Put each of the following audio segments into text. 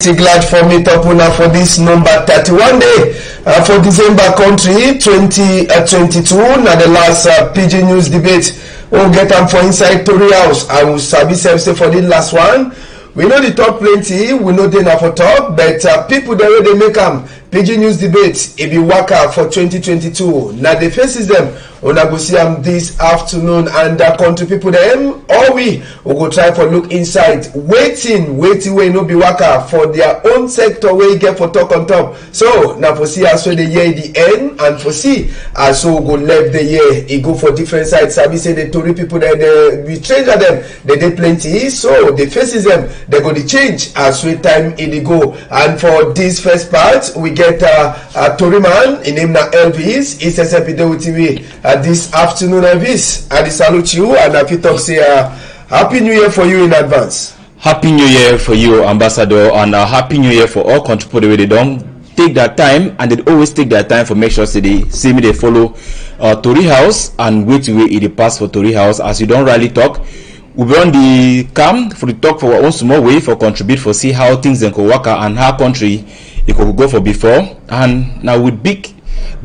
Glad for me to Puna for this number 31 day for December country 2022. Now the last Pidgin news debate we'll get them for inside Tory House. I will sabi say for the last one. We know the talk plenty, we know they not for talk, but people the way they make them Pidgin news debate it be waka for 2022. Now the faces them on go see them this afternoon and country people them all we will go try for look inside waiting wey no be waka for their own sector where you get for talk on top. So now for see as so the year the end and for see as so go left the year it go for different sides. Sabi say the Tory people there we change them they plenty, so the faces them they go to change as we time it go. And for this first part we get a Tory man in name na Elvis. It's SFPD with me this afternoon. Elvis, I salute you and I feel talk say Happy New Year for you in advance. Happy New Year for you, Ambassador, and Happy New Year for all country people. They don't take that time and they always take their time for make sure say they see me they follow Tory House and wait to wait it pass for Tory House as you don't really talk. We be on the cam for the talk for our own small way for contribute for see how things then go work and how country it could go for before. And now with big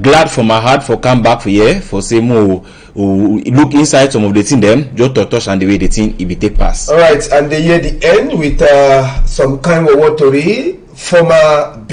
glad for my heart for come back for here for say more look inside some of the thing them just to touch and the way the thing it be take pass. All right, and the year the end with some kind of watery former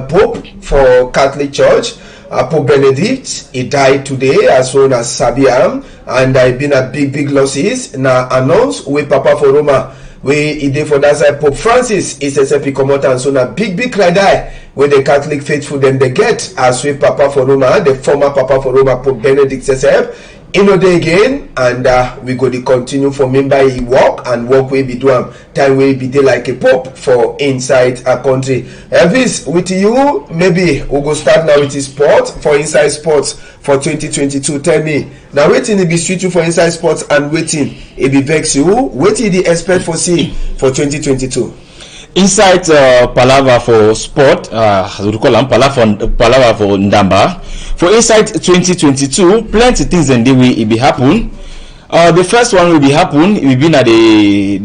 Pope for Catholic Church, Pope Benedict. He died today as soon as Sabiam, and I been a big losses. Now announced with Papa for Roma. We did for that side. Pope Francis is a come out and so na big cry die when the Catholic faithful them they get as with Papa for Roma, the former Papa for Roma, Pope Benedict SSF. In a day again, and we go to continue for member he walk and walk way be do time way be day like a pope for inside a country. Elvis, with you, maybe we'll go start now with his sport for inside sports for 2022. Tell me now, waiting it be sweet you for inside sports and waiting it be vex you. Waiting the expect for see for 2022. Inside Palava for sport, we call them Palava for Ndamba. For inside 2022, plenty things and the way it be happen. The first one will be happen. We been at the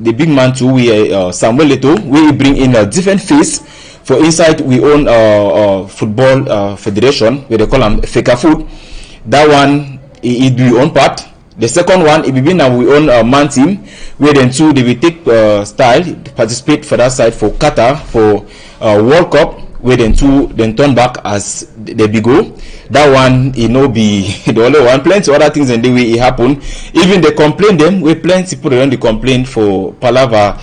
big man too. We Samuel Leto. We bring in a different face. For inside, we own football federation where they call them Fekafoot. That one it do own part. The second one, it will be now we own a man team where then two they will take style to participate for that side for Qatar for World Cup where then two then turn back as they be go. That one it no be the only one. Plenty other things and the way it happen. Even they complain them we plenty people around the complaint for Palava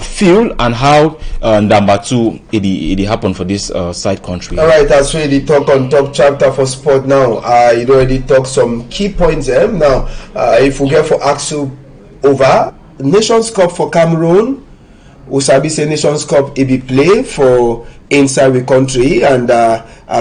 field and how number two it happen for this side country. All right, that's really talk on top chapter for sport now. You already talk some key points now. If we get for Axel over Nations Cup for Cameroon, Usabi say Nations Cup it be play for inside the country and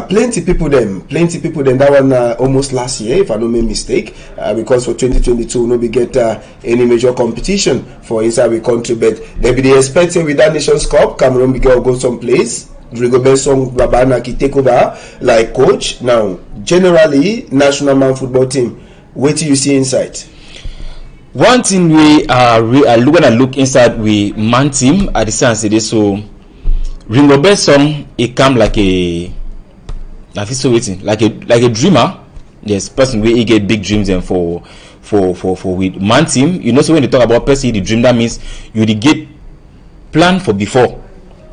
plenty people them that one almost last year if I don't make mistake because for 2022 no be get any major competition for inside the country, but they be expecting with that Nations Cup Cameroon be go some place. Rigobert Babana ki take over like coach. Now generally national man football team, what do you see inside? One thing we are look inside we man team at the sense it is so Rigobert song it come like a I feel so waiting like a dreamer. Yes, person where he get big dreams and for with man team. You know, so when they talk about person the dream, that means you get plan for before.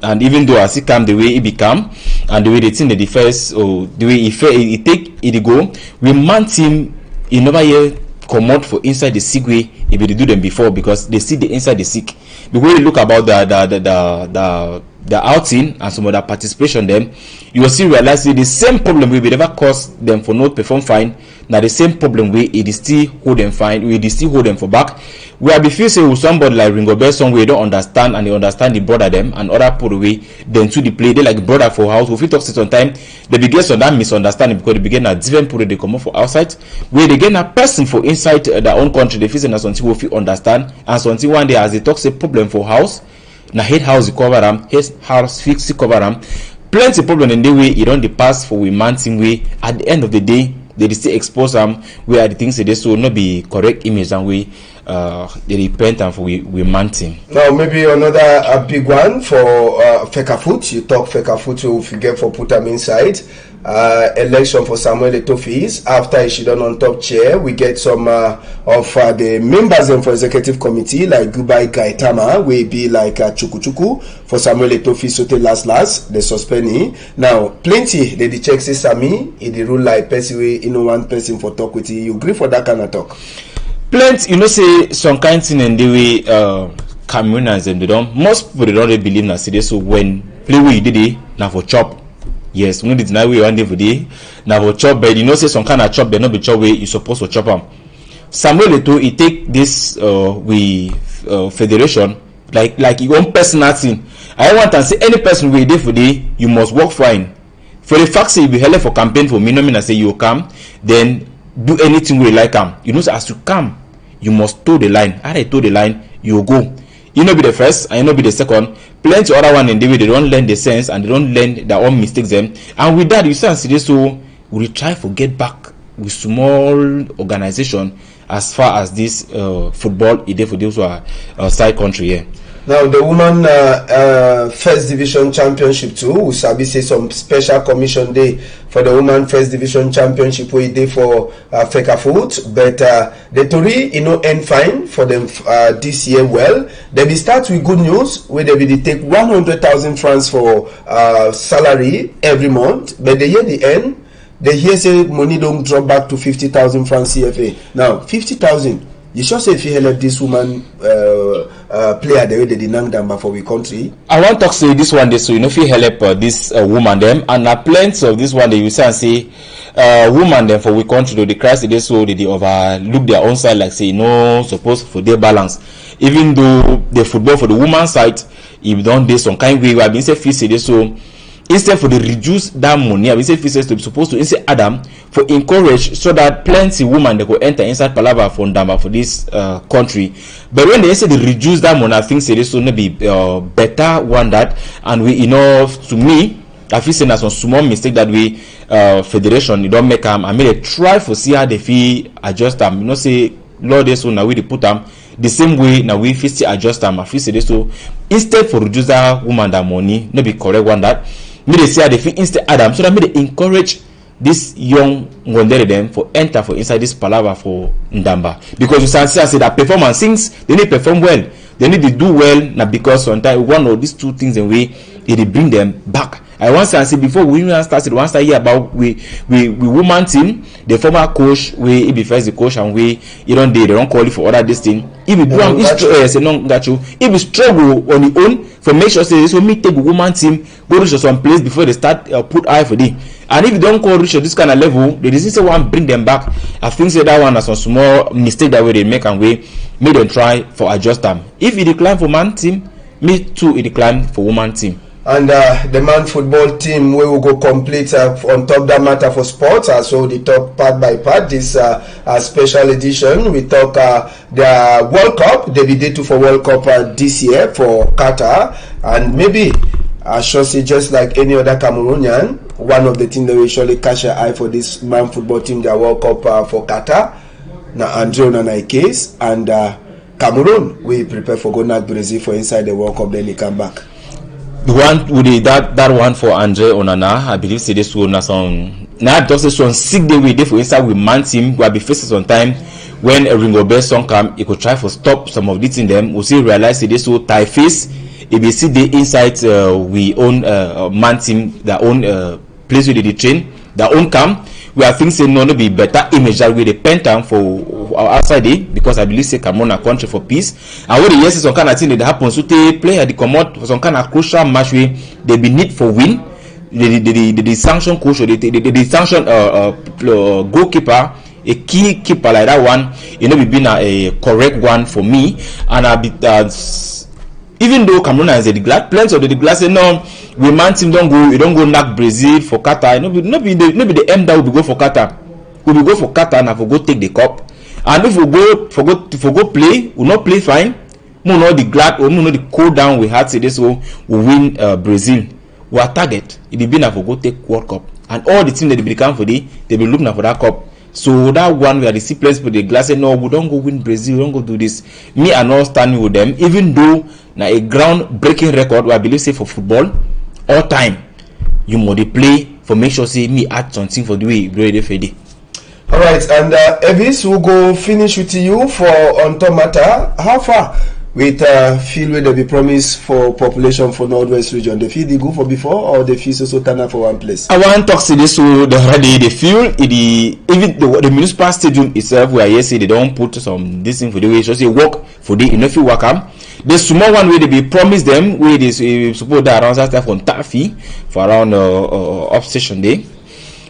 And even though as it come the way it become and the way they think that the first or the way it take it go, we man team you never hear come out for inside the sick way if they do them before because they see the inside the sick. The way you look about the outing and some of the participation them, you will see realize the same problem we never cause them for not perform fine. Now the same problem way it is still hold them fine, we still hold them for back. We are be feel say with somebody like Rigobert some way don't understand and they understand the brother them and other put away then to the play they like brother for house. If we talk some time they begin some that misunderstanding because they begin a different put they come up for outside where they get a person for inside their own country they feel say something we feel understand and something one day as they talk say problem for house na head house cover them, head house fix cover them. Plenty problem in the way you don't the pass for we man team way at the end of the day they still expose them where the things they so not be correct image and way they repent and for we man team. Now maybe another big one for Fecafoot. You talk Fecafoot, so if you get for put them inside. Election for Samuel Etofis. After he done on top chair, we get some of the members for executive committee like Gubai Gaitama will be like Chuku for Samuel Etofis. So last they suspend him. Now plenty they check say Sami the rule like person way one person for talk with you agree for that kind of talk. Plenty, say some kind thing and the way Cameroonians and they don't, most people they don't really believe na say so when play way you did it now for chop. Yes, we know the deny way one day for day now for chop, but say some kind of chop they not be chop way you supposed to chop them. Samuel Eto'o he take this federation like your own personal thing. I want to say any person way day for day you must work fine. For the fact say you be held for campaign for me, no mean I say you come, then do anything we like come. As you come, you must toe the line. After you toe the line, you go. You not be the first and you not be the second. Plenty other one in the way they don't learn the sense and they don't learn their own mistakes them. And with that, you see, so we try to get back with small organization as far as this football is for those who are outside country here. Now the woman first division championship too, we sabi say some special commission day for the woman first division championship we day for Fecafoot, but the Tory end fine for them this year. Well, they be start with good news where they will take 100,000 francs for salary every month, but the year the end they hear say money don't drop back to 50,000 francs CFA. Now 50,000. You sure say if you help this woman player the way they deny them for we country? I want to say this one day, so if you help this woman them and plenty of this one day you say woman them for we country they cry they so they overlook their own side like say supposed for their balance. Even though the football for the woman side, if don't do some kind way, I been say feel say so. Instead for the reduce that money, I will say to be supposed to instead Adam for encourage so that plenty women they go enter inside Palava for Ndamba for this country. But when they say they reduce that money, I think say this will be better one that and we to me I feel saying that's some small mistake that we federation you don't make them. I made a try for see how they feel adjust them. Say Lord this one now we put them the same way now we feel adjust them. I feel say this so instead for reduce that woman that money, no be correct one that. Me they say they feel instead Adam so that me they encourage this young Ngondere them for enter for inside this palava for Ndamba because you say that performance things they need perform well, they need to do well now because sometimes one of these two things in way they bring them back. I want to say before we even started once I hear about we woman team the former coach we be first the coach and we they don't call it for other this thing if you do if you struggle on your own for make sure say this will me take woman team go reach some place before they start put eye for them and if you don't call reach this kind of level they just say one bring them back. I think say that one as some small mistake that way they make and we make them try for adjust them. If you decline for man team me too decline for woman team. And the man football team we will go complete on top that matter for sports. So they talk part by part this special edition. We talk the World Cup. They be day 2 for World Cup this year for Qatar, and maybe I should say just like any other Cameroonian, one of the things that will surely catch your eye for this man football team, their World Cup for Qatar. Now Andre Onana case and Cameroon we prepare for going at Brazil for inside the World Cup. Then they come back. The one with that one for Andre Onana, I believe say this one some now just some sick day we day for inside with man team will be facing some time when a Ringo Bell song come, it could try to stop some of this in them. We see realize say this so tie face. If you see the inside we own man team their own place where they train, their own camp. We are thinking no be better image that we depend on for outside it because I believe say Cameroon a country for peace. And when the yes some kind of thing that happens, so they play at the commode for some kind of crucial match where they be need for win. The sanction coach or the sanction goalkeeper, a key keeper like that one, be been a correct one for me. And I be even though Cameroon has the glass, plenty of the glass say no, we man team don't go knock Brazil for Qatar. No be the M that will go for Qatar. We will go for Qatar and for go take the cup. And if we go play, we not play fine. We know the glad or we know the cool down we had today, so we win Brazil. Our target it be been for go take World Cup. And all the team that they become for they be looking for that cup. So that one where the see players put the glass say no, we don't go win Brazil, we don't go do this. Me and not standing with them, even though now a ground-breaking record where I believe say for football all time you must play for make sure say me add something for the way ready for the. All right, and Elvis, we'll go finish with you for on top matter. How far with feel where they be promised for population for Northwest region? They feel they go for before or they feel so turn up for one place? I want to talk to this so the already they feel even the municipal stadium itself where I say they don't put some this thing for the way so say work for the enough work am. The small one where they be promised them where they suppose that around that on taffy for around off station day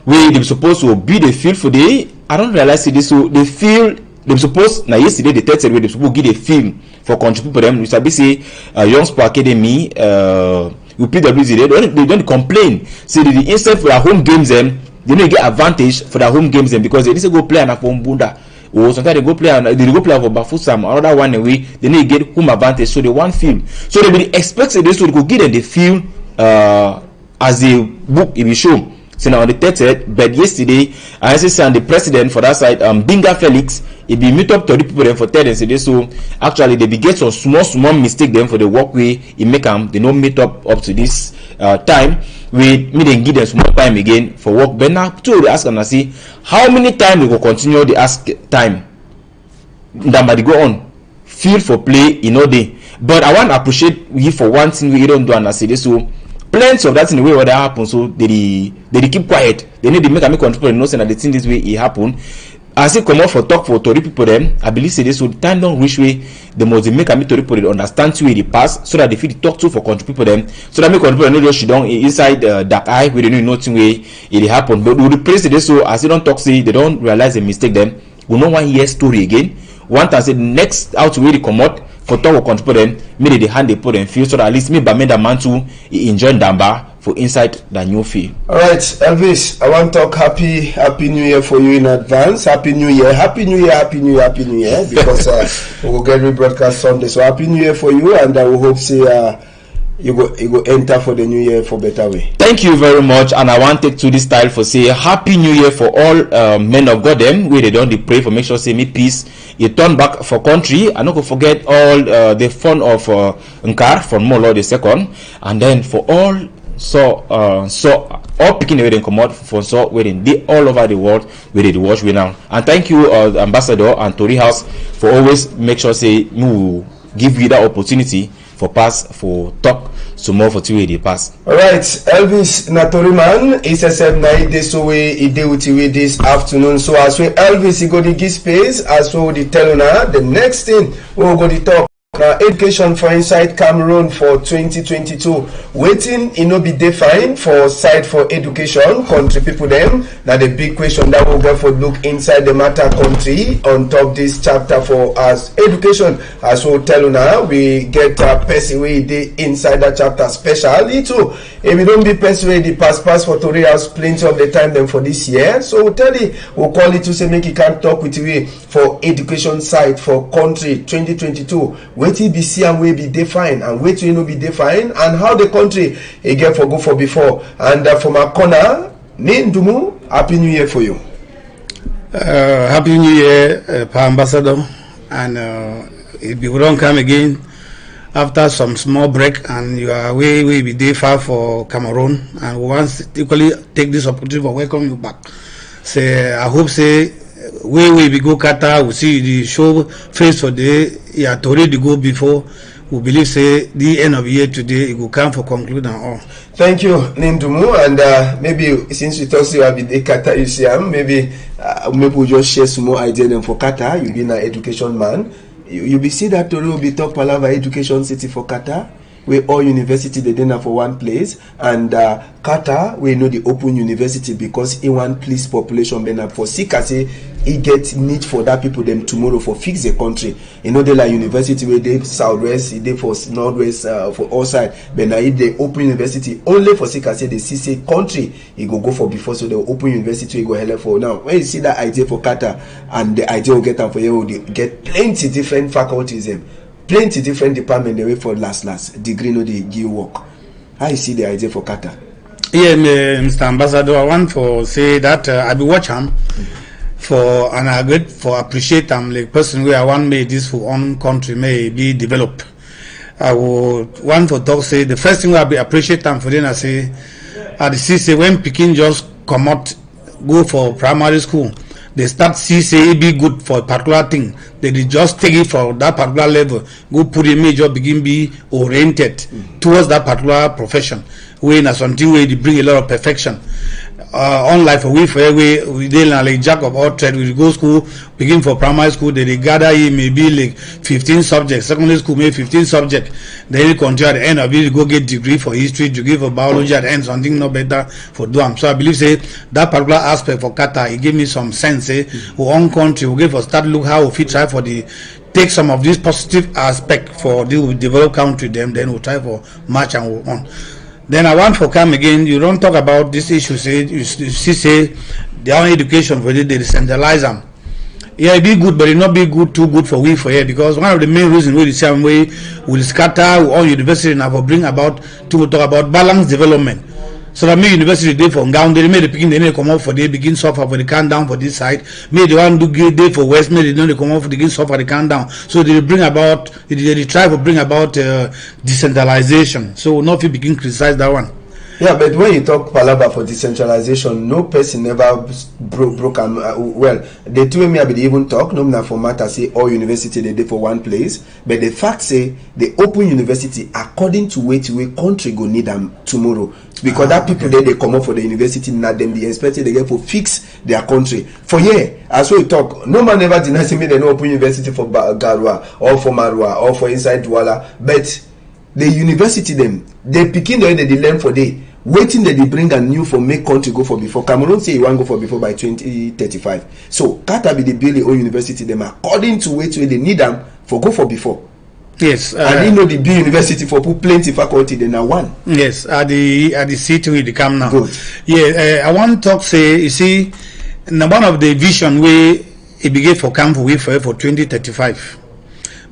where they supposed to be the field for the. I don't realize this so they feel they supposed now yesterday they tested where they supposed to give a film for country people them. We sabi say Young Sport Academy with PWZ they don't complain. Say the instead for their home games them they don't get advantage for their home games them because they need to go play on a Bunda or sometimes they go play for Bafusam another one away they need to get home advantage so they want film so they will expect this to go give them the film as a book it will show. So now on the 30th, but yesterday, I say the president for that side, Binga Felix, he be meet up to the people them for 10 and say so actually they be get some small mistake them for the walkway he make them they don't meet up to this time. We then give them some more time again for work. But now to they ask and I see how many times we go continue the ask time. Then but they go on. Feel for play in all day. But I want to appreciate you for one thing we don't do and I say this so plenty of that in the way where that happen so they keep quiet. They need to make a control and know that the thing this way it happen. As it come out for talk for Tori people them, I believe say this so time don't reach way the most they make a Tori people understand where they pass so that they feel the talk to for country people them so that make country people know she don't inside dark eye where they know nothing way it happen. But we replace this so as they don't talk say they don't realize the mistake them. We no one hear story again. One time say next out where they come out for talk or control them, maybe they hand they put them feel so that at least me by me the man too enjoy Damba for inside the new field. Alright, Elvis, I want to talk happy new year for you in advance. Happy new year because we will get rebroadcast Sunday. So happy new year for you and I will hope say you go enter for the new year for better way. Thank you very much and I want to take to this style for say happy new year for all men of God them where they don't they pray for make sure say me peace you turn back for country. I not go forget all the fun of Nkar from Molo the second and then for all so all picking away then come out for so wedding they all over the world where they watch we now and thank you Ambassador and Tori House for always make sure say you give you that opportunity for pass for talk some more for 2 way they pass. Alright, Elvis Natoriman SSM night this way he deal with you this afternoon. So as we Elvis he go to give space as well the tell now the next thing we'll go to talk education for inside Cameroon for 2022 waiting be defined for side for education country people them now the big question that we'll go for look inside the matter country on top this chapter for us education as we'll tell you now we get person way the inside that chapter specially too if we don't be person way the pass for Tori House plenty of the time them for this year so we'll tell you we'll call it to say make you can talk with you for education side for country 2022 waiting be see and will be defined and wait to be defined and how the country again for go for before and from a corner Nindumu happy new year for you. Happy new year Ambassador and if you don't come again after some small break and you are way be there far for Cameroon and we want to equally take this opportunity for welcome you back. Say I hope say we go Qatar, we see the show face for the year to already go before. We believe say the end of the year today it will come for conclude and all. Thank you, Nindumu, and maybe since you talk about the Qatar you see maybe we just share some more ideas then for Qatar. You be an education man. You be see that Tori will be talk Palava education city for Qatar. Where all university they dinner for one place and Qatar we know the open university because in one place population then for say it get need for that people them tomorrow for fix the country. You know they like university where they southwest, they for northwest for all side. But now if they open university only for say they see say country it go for before so they open university it go hell for now. When you see that idea for Qatar and the idea will get them for you they get plenty different faculties them. Plenty different department they wait for last degree no they give work. How you see the idea for Qatar? Yeah, Mr. Ambassador, I want to say that I be watch him for and I great for appreciate them like person where I want made this for own country may be developed. I would want for talk say the first thing I be appreciate them for then I say at the CC when Peking just come out go for primary school, they start see say it be good for a particular thing. They just take it for that particular level, go put a major begin be oriented towards that particular profession. When something where they bring a lot of perfection. Unlike we deal like jack of all trade, we go school, begin for primary school, they gather here maybe like 15 subjects, secondary school maybe 15 subjects, then you continue at the end of it, go get degree for history, degree for biology, at the end something no better for them. So I believe say that particular aspect for Qatar, it gave me some sense, one country we give for start look how we try for the take some of this positive aspect for the developed country, then we'll try for match and we'll on. Then I want for come again, you don't talk about this issue, say you say their own education for they decentralize them. Yeah, it be good, but it not be good too good for we for here, because one of the main reasons we the same way will scatter all university and have bring about to talk about balanced development. So that me university day for down they made the picking they come up for they begin suffer for the count down for this side. May the one do good day for west, may they don't come up for the begin suffer the count down. So they bring about they try to bring about decentralization. So not if you begin criticize that one. Yeah, but when you talk palabra for decentralization, no person ever broke well, the two me be even talk, no matter for matter say all university they do for one place, but the fact say they open university according to which way country go need them tomorrow. Because that people there they come up for the university, not them they expected they get for fix their country. For here, as we talk, no man ever denies me they no open university for Garua or for Marua or for inside Douala, but the university them they picking the way they learn for day. Waiting that they bring a new for make country go for before. Cameroon say you want go for before by 2035. So Qatar be the building or university them according to which way they need them for go for before. Yes, and you know the big university for put plenty faculty then now one. Yes, at the city with the come now. Good. Yeah, I want to talk say you see, one of the vision where it began for camp for 2035.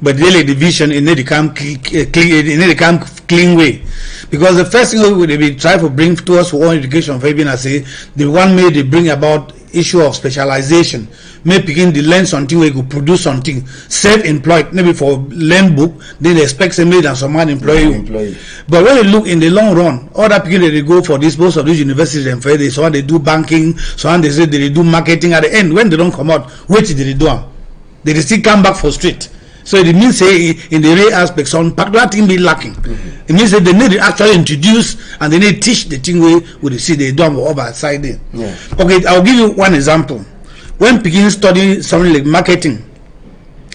But really the vision in the camp clean way, because the first thing we will try to bring to us for all education for even I say the one may they bring about issue of specialization, may begin to learn something we could produce something self-employed maybe for learn book then they expect somebody than someone employ you. But when you look in the long run, other people they go for this most of these universities and for this one they do banking, so they say they do marketing at the end when they don't come out, what did they do? They still come back for street. So it means say in the real aspect some particular thing be lacking. It means that they need to actually introduce and they need to teach the thing where we see they do over side there. Yeah. Okay, I'll give you one example. When people study something like marketing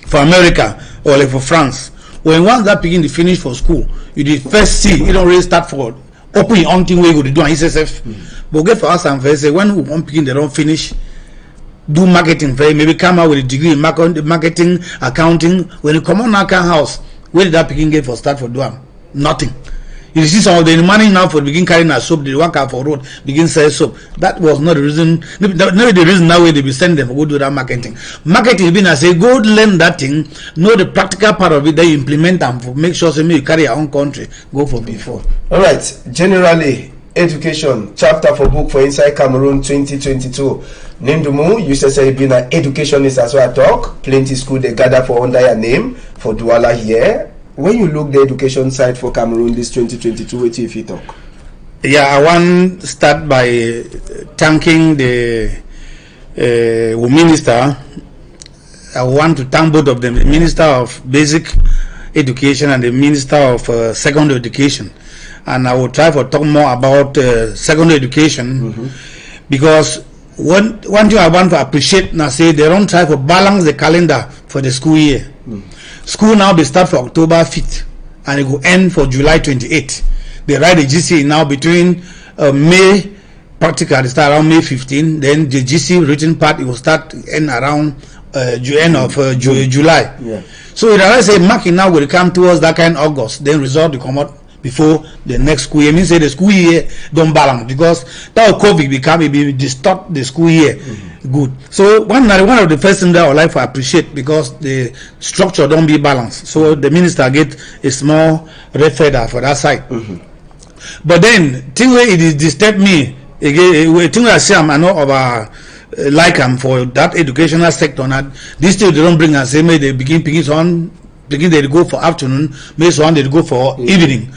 for America or like for France, when once that begin to finish for school, you did first see you don't really start for open your own thing where you go to do an SSF. But get for us and first say when one begin they don't finish do marketing for maybe come out with a degree in marketing, accounting. When you come on account house, where did that begin get for start for doing? Nothing. You see some of the money now for begin carrying a soap, they work out for road, begin sell soap. That was not the reason, not the reason now where they be sending them to go do that marketing. Marketing being I say go learn that thing, know the practical part of it, then you implement them for make sure you carry your own country, go for before. Alright, generally education chapter for book for inside Cameroon 2022. Nindumu, you say being an educationist as well talk. Plenty school they gather for under your name for Douala here. When you look the education side for Cameroon this 2022, what if you talk? Yeah, I want to start by thanking the minister. I want to thank both of them, the Minister of Basic Education and the Minister of Secondary Education. And I will try to talk more about secondary education because one thing I want to appreciate now say they don't try to balance the calendar for the school year. School now they start for October 5th and it will end for July 28th. They write the GC now between May practical they start around May 15, then the GC written part it will start end around end of July. Yeah. So if I say marking now will come towards that kind of August, then result will come out before the next school year. Means say the school year don't balance because that COVID become it be distort the school year. Good. So one of the first things that I would like to appreciate because the structure don't be balanced. So the minister get a small red feather for that side. But then thing where it is disturb me again. Thing where I say I know about like them for that educational sector. Now this still they don't bring and say may they begin they go for afternoon, may so on they go for evening.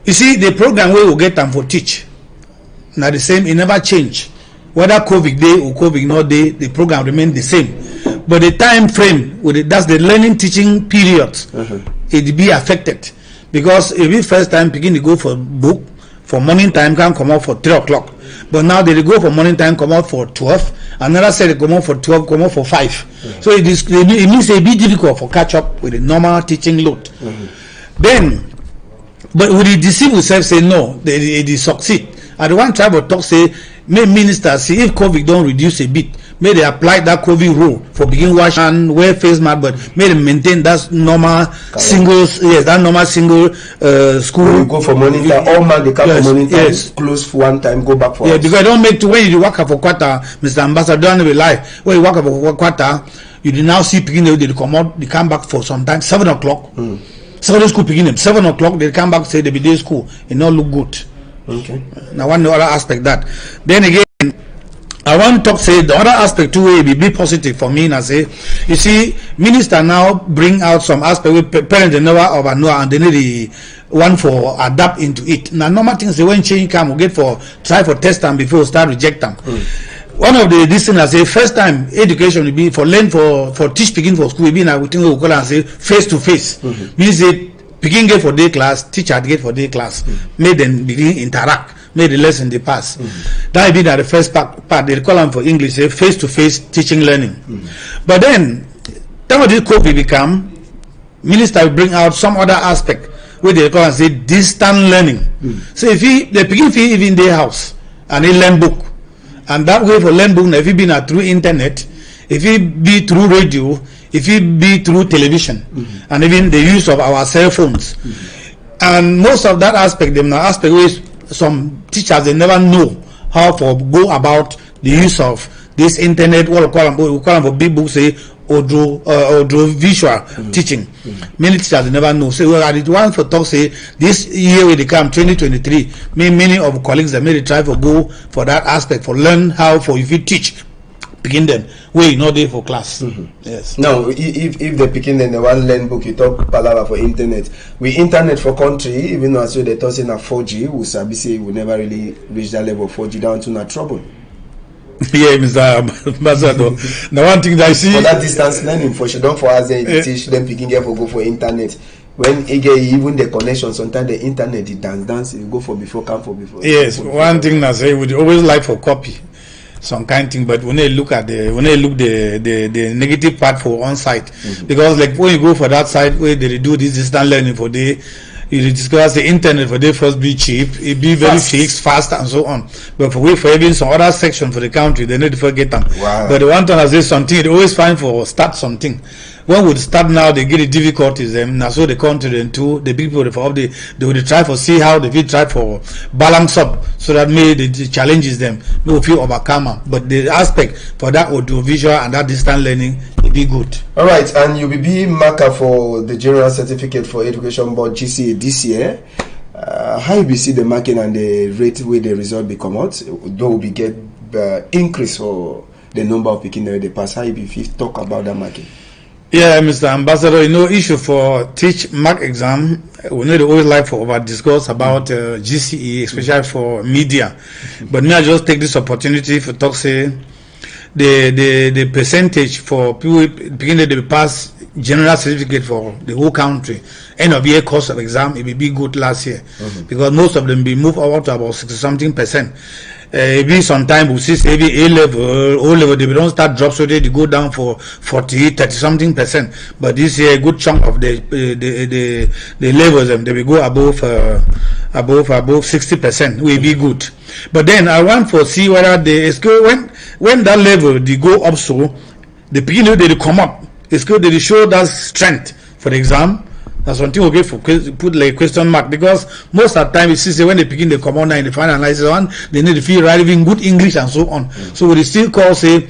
You see the program where we get them for teach. Now the same, it never change. Whether COVID day or COVID not day, the program remain the same. But the time frame with that's the learning teaching period. It be affected because if we first time begin to go for book for morning time can come out for 3 o'clock. But now they go for morning time come out for 12. Another said they come out for 12, come out for 5. So it means it be difficult for catch up with the normal teaching load. Then, but with the deceive yourself say no, they succeed. And the one tribe of talk say, may ministers see if COVID don't reduce a bit, may they apply that COVID rule for begin wash and wear face mask, but may they maintain that normal single school. When you go for morning time, all man they come for morning time, close for one time, go back for us. Because I don't make to when you work for quarter, Mr. Ambassador, don't be lie. When you work for quarter, you do now see picking they come out, they come back for sometimes 7 o'clock. Secondary school picking them 7 o'clock, they come back say they be day school, it not look good. Okay. Now one other aspect that. Then again, I want to talk say the other aspect too will be positive for me. And I say, you see, minister now bring out some aspect with parents never of Noah and they need the one for adapt into it. Now normal things they when change come we get for try for test them before start reject them. One of the this thing I say first time education will be for learn for teach begin for school will be now we think we call and say face to face. Means it begin get for day class, teacher get for day class, make them begin interact, make the lesson they pass. That will be the first part. They call them for English, say face-to-face teaching learning. But then, time of this COVID become, minister will bring out some other aspect where they call and say distant learning. So if they begin even in their house and they learn book, and that way for learn book, if it be through internet, if it be through radio, if it be through television, and even the use of our cell phones, and most of that aspect, them now aspect where some teachers they never know how to go about the use of this internet. What we call them for big books say audio visual teaching. Many teachers they never know. So we are the one for talk say this year when they come 2023, many of colleagues that made try for go for that aspect for learn how for if you teach. Begin them way not there for class. Yes. Now, if they begin then they want learn book, you talk palava for internet. We internet for country, even though they're talking at 4G, we sabi say we never really reach that level of 4G down to not trouble. Yeah, Mr. Ambassador. The one thing that I see for that distance learning for sure, don't for us they teach them picking get for go for internet. When even the connection, sometimes the internet it dance, you go for before, come for before. Yes, one thing that I say we always like for copy. Some kind of thing, but when they look at the negative part for one side, because like when you go for that side where they do this distant learning for day, you discover the internet for day first be cheap, it be very fixed, fast and so on. But for even some other section for the country, they need to forget them. Wow. But the one time I say something, they always find for start something. When we start now, they get the difficulties. Now, so the country and too, the people for they will try for see how they will try for balance up so that may the challenges them no feel overcome. But the aspect for that audiovisual and that distant learning will be good. All right, and you will be marker for the General Certificate for Education Board GCA this year. How you see the marking and the rate where the result be come out? Though we get increase for the number of people they pass. How you talk about that marking? Yeah, Mr. Ambassador, issue for teach mark exam, we need to always like for over discuss about GCE, especially for media. But me, I just take this opportunity for talk say the percentage for people beginning to pass general certificate for the whole country, end of year course of exam, it will be good last year because most of them be moved over to about 60-something%. Maybe sometimes we see maybe O level, they don't start drop so they go down for 30-something%. But this year, a good chunk of the levels, they will go above 60%. Will be good. But then I want to see whether when that level they go up so the beginning they come up. It's good they show that strength for the exam. That's something okay for put like question mark because most of the time you see when they begin they come on now in the final analysis one they need to feel writing good English and so on. So we still call say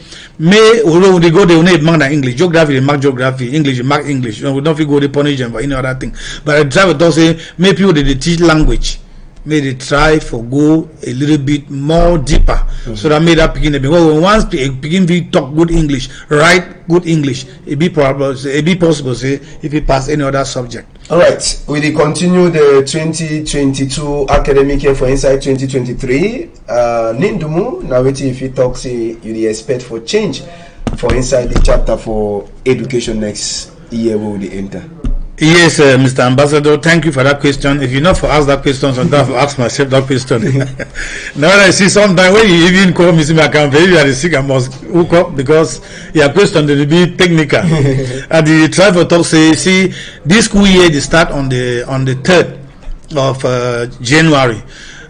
although they go they will need mark the English, geography they mark geography, English they mark English. We don't feel go they punish them for any other thing. But I try to say maybe people they teach language. may they try for go a little bit more deeper, so that made that begin. Because once begin to talk good English, write good English, it be possible say if he pass any other subject. All right, we will continue the 2022 academic year for inside 2023. Nindumu, now wait if you talk say you expect for change for inside the chapter for education next year we will enter. Yes, Mr. Ambassador, thank you for that question. If you not for ask that question, sometimes I ask myself that question. Now I see sometimes when you even call me, I can maybe I sick, I must hook up because your question will be technical. And the try for talk say, see, this school year they start on the 3rd of January.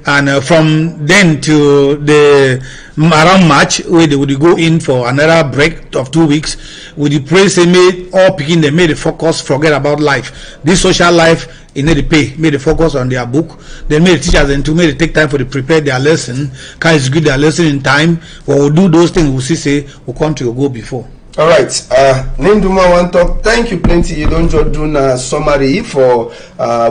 And from then to the around March, where they would go in for another break of 2 weeks, with the praise they made all picking, they made the focus forget about life. This social life, in the pay, made the focus on their book. They made the teachers and to make take time for to prepare their lesson, can execute their lesson in time. When we do those things, we'll say we'll country will go before. All right, Ninduma one talk. Thank you plenty. You don't just do a summary for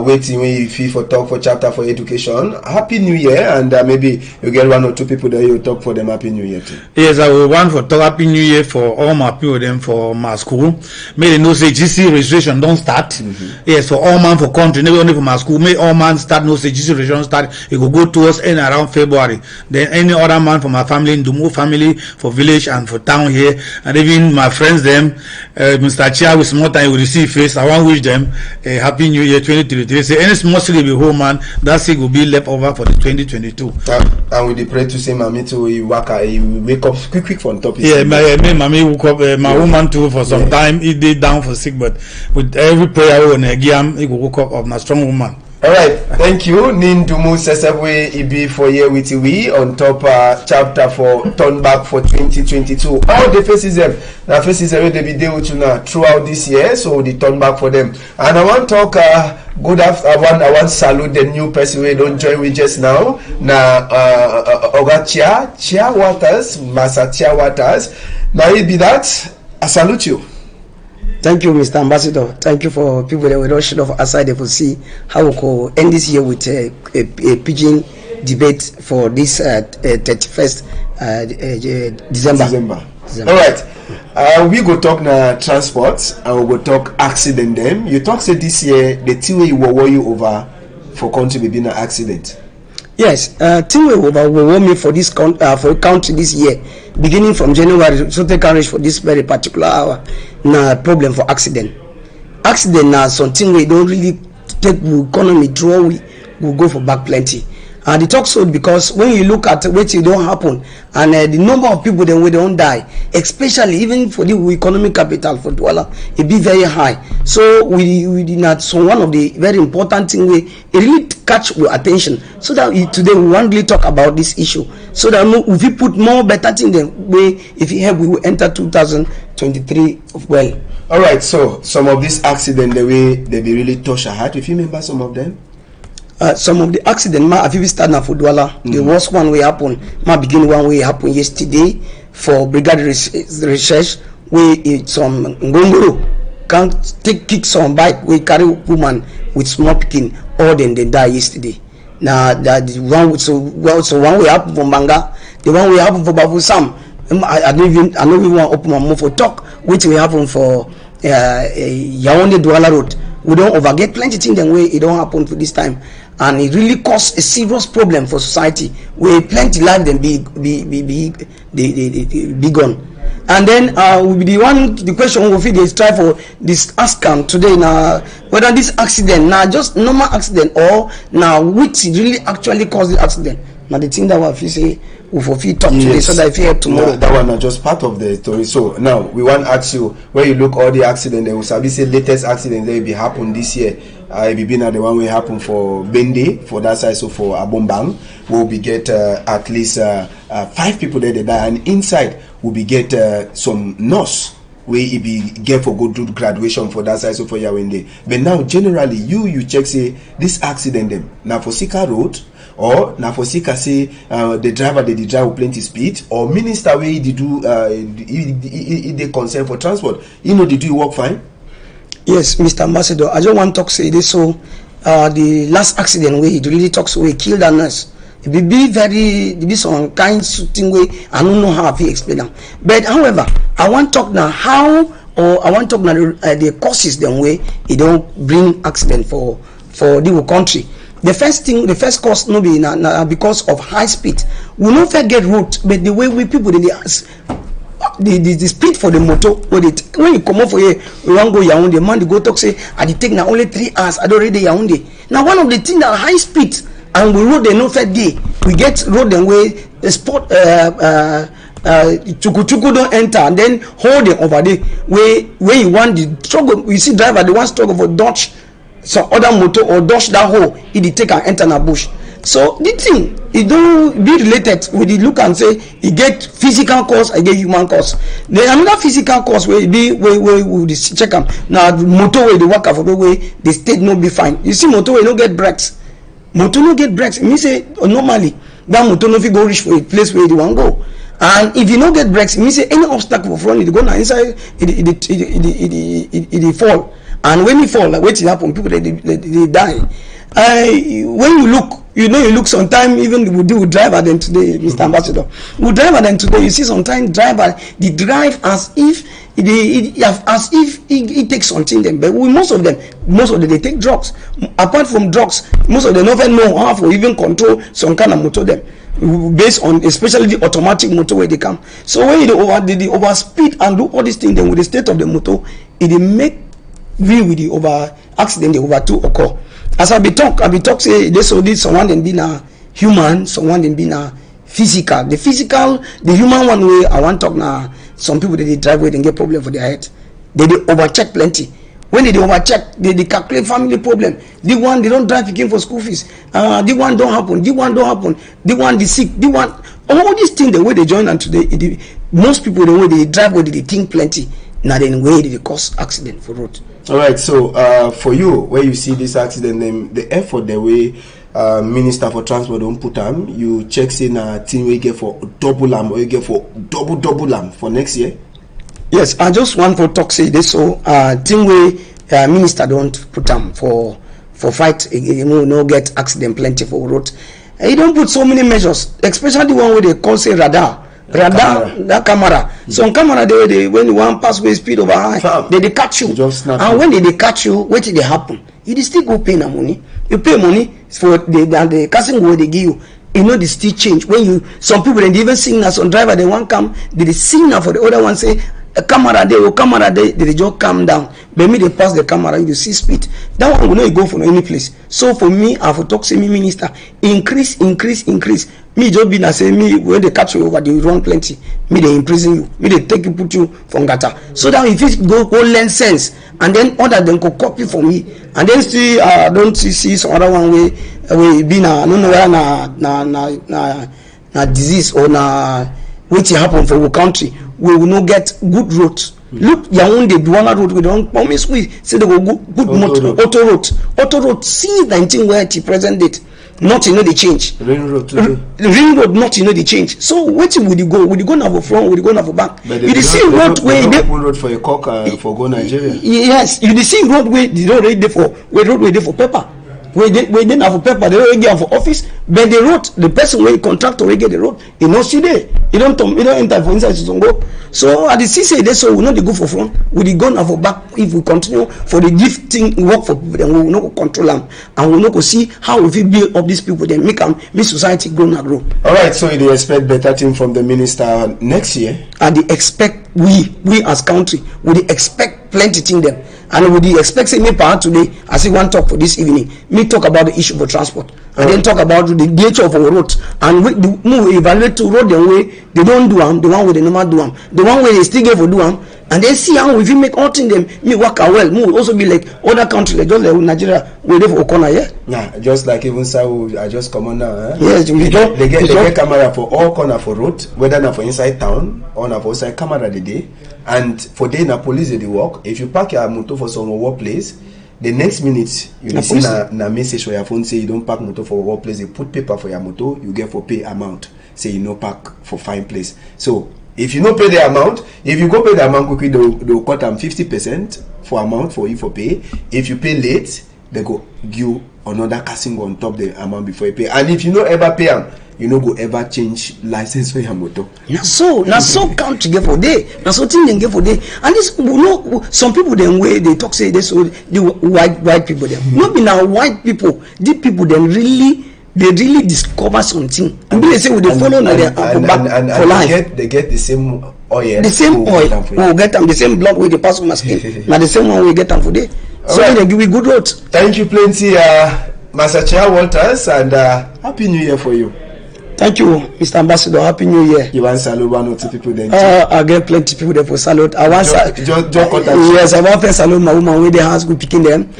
waiting when you feel for talk for chapter for education. Happy New Year, and maybe you get 1 or 2 people that you talk for them. Happy New Year too. Yes, I will want for talk Happy New Year for all my people them for my school. May they know say GC registration don't start. Yes, for all man for country, never only for my school. May all man start no say GC registration start. It will go towards end around February. Then any other man for my family, Ndumo family, for village and for town here, and even my friends them, Mr. Chia with small time will receive face. I want to wish them a happy New Year 2023. Say any small city be home man, that thing will be left over for the 2022. And we pray to say, Mommy, to you wake up quick for top. Yeah, my mommy woke up, my woman too for some time. He did down for sick, but with every prayer on again, he will woke up of a strong woman. All right, thank you. Nindumu Sesebwe Ibi for year with we on top chapter for turn back for 2022. All the faces them, the faces they be there with you now throughout this year, so the turn back for them. And I want to talk good after. I want to salute the new person we don't join with just now. Now, Oga Chia Waters, Masa Chia Waters. Now it be that. I salute you. Thank you, Mr. Ambassador. Thank you for people that will rush off aside to see how we can end this year with a Pidgin debate for this 31st December. All right. We go talk na transport and we go talk accident them. You talk say this year the two you will worry over for country will be an accident. Yes, thing we will me for this for country this year, beginning from January, so they can reach for this very particular hour. Na problem for accident. Accident na something we don't really take the economy draw. We will go for back plenty. And the talk so because when you look at what it don't happen and the number of people then we don't die, especially even for the economic capital for Douala, it be very high. So we did not. So one of the very important thing we really catch your attention. So that today we want to really talk about this issue. So that if we put more better thing than way if you have we will enter 2023 well. All right. So some of these accidents the way they be really touch a heart. If you remember some of them. Some of the accident ma if we start na for Douala, the worst one will happen. Ma begin one way happen yesterday for brigade research where some ngongoro can't kick some bike we carry woman with small picking or then they die yesterday. Now that the one so one way happen for Manga, the one way happen for Babu Sam. I don't even want open my mouth for talk which will happen for Yaoundé Douala road. We don't overget plenty things then way it don't happen for this time. And it really causes a serious problem for society where plenty life then be gone. And then the question will be they try for this outcome today now whether this accident now just normal accident or now which really actually caused the accident. Now the thing that we say we for talk today so that if you help tomorrow. No, that one is just part of the story. So now we want to ask you where you look all the accident they will say latest accident that will be happen this year. It be been at the one way happen for Bende for that side, so for Abombang we'll be get at least 5 people there they die, and inside we'll be get some nurse where it be get for go do graduation for that side, so for Yawende. But now generally you check say this accident them now for Sika Road or now for Sika say the driver they drive plenty speed or minister where they do they concern for transport, you know they do work fine. Yes, Mr. Ambassador, I just want to say this. So, the last accident where he really talks where he killed a nurse. It will be some kind thing way I don't know how he explain them. But however, I want to talk now how, or I want to talk now the causes them way it don't bring accident for the whole country. The first cause no be because of high speed. We not forget road, but the way we people the speed for the motor when you come up for here, we want go Yaoundé, man they go talk say I take now only 3 hours, I don't ready Yaoundé. Now one of the things that high speed and we road they no fair day. We get road and way the sport chuku don't enter and then hold it over there where you want the struggle. You see driver the one struggle for dodge some other motor or dodge that hole, it take and enter in a bush. So the thing it don't be related with the look and say it get physical cause, I get human cause. Then another physical cause where it be where we check them now motorway the worker for the way the state no be fine. You see motorway no get brakes. Motor no get brakes. Me say normally that motor no fit go reach for a place where you want go. And if you no get brakes, me say any obstacle for front, it go now inside it fall. And when it fall, like what happen, people they die. When you look, you look sometimes even we do driver them today, Mr. Ambassador. We driver them today. You see sometimes driver they drive as if it takes something them, but most of them they take drugs. Apart from drugs, most of them never know how to even control some kind of motor them based on especially the automatic motor where they come. So when they overspeed and do all these things, then with the state of the motor, it make we with the over accident the over two occur. As I be talk say this so this someone then be na human, someone then be na physical. The human one way I want talk now. Some people they drive where they get problem for their head. They overcheck plenty. When they overcheck, they calculate family problem. The one they don't drive again for school fees. The one don't happen. The one don't happen. The one the sick. The one all these things the way they join and today most people the way they drive where they think plenty. Now then way they cause accident for road. All right. So for you, where you see this accident, the effort the way Minister for Transport don't put them, you check say na thing we get for double or you get for double for next year. Yes, I just want to talk say this so thing we Minister don't put them for fight no get accident plenty for road. He don't put so many measures, especially the one where they call say radar, that camera. Some camera they when you want pass way speed over high, they catch you. And when they catch you, what did they happen? You still go pay money. You pay money for the casting where they give you. You know the still change. When you some people they even sing as some driver they want come, they sing now for the other one say a camera there, they just calm down. But me they pass the camera, you see speed. That one will not go for any place. So for me, I have to talk to me minister, increase. Me just be na say me when they catch you over, they run plenty. Me they imprison you. Me they take you put you from gata. So that if it go learn sense, and then other them go copy for me, and then still don't see some other one way be na no know where na disease or na which happen for our country. We will not get good roads. Look, Yaoundé, Douala road, we don't promise we say they go good auto road. Since 19 where to present date, not the change. Ring road today. Ring road, not the change. So what would you go? Would you go now for front? Would you go now for back? You see road where they road for a cock for go Nigeria. Yes, you see road where they don't ready for road where they for paper. We didn't have for paper, they don't get for office, but the road, the person where contractor will get the road, you know, see there. You don't enter for inside to go. So at the CC they so we not go for front, we go now for back if we continue for the gifting work for people, then we will not control them and we will not see how we build up these people, then make society grow and grow. Alright, so you expect better thing from the minister next year? And they expect we as country, we expect plenty thing them. And we expect say me power today, I say one talk for this evening. Me talk about the issue for transport, and then talk about the nature of our roads, and we evaluate to road the way they don't do them, the one where they normal do them, the one where they still get for do them, and then see how if you make all things them me work well. Me also be like other countries like just like Nigeria, we live for corner, yeah. Yeah, just like even South, I just come on now. Eh? Yes, they get camera for all corner for road, whether not for inside town or not for outside camera the day. And for day na police they work. If you park your motor for some workplace, the next minute you see na message for your phone say you don't park motor for workplace. They put paper for your motor, you get for pay amount. Say you no park for fine place. So if you no pay the amount, if you go pay the amount quickly, they'll cut them 50% for amount for you for pay. If you pay late, they go give another casting on top the amount before you pay. And if you no ever pay them, you no go ever change license for your motor. Now so country get for day. Now so thing they get for day. And this some people them way they talk say this so the white people them. Not be now white people. The people them really discover something. And they say they follow for life. They get the same oil. The same oil. We get them the same blood with the pass on my skin. Now the same one we get them for day. So right. They give we good road. Thank you plenty, Master Chair Walters, and Happy New Year for you. Thank you, Mr. Ambassador. Happy New Year. You want to salute one or two people then? I get plenty people there for salute. I want yes, I want to salute my woman with the house go picking them.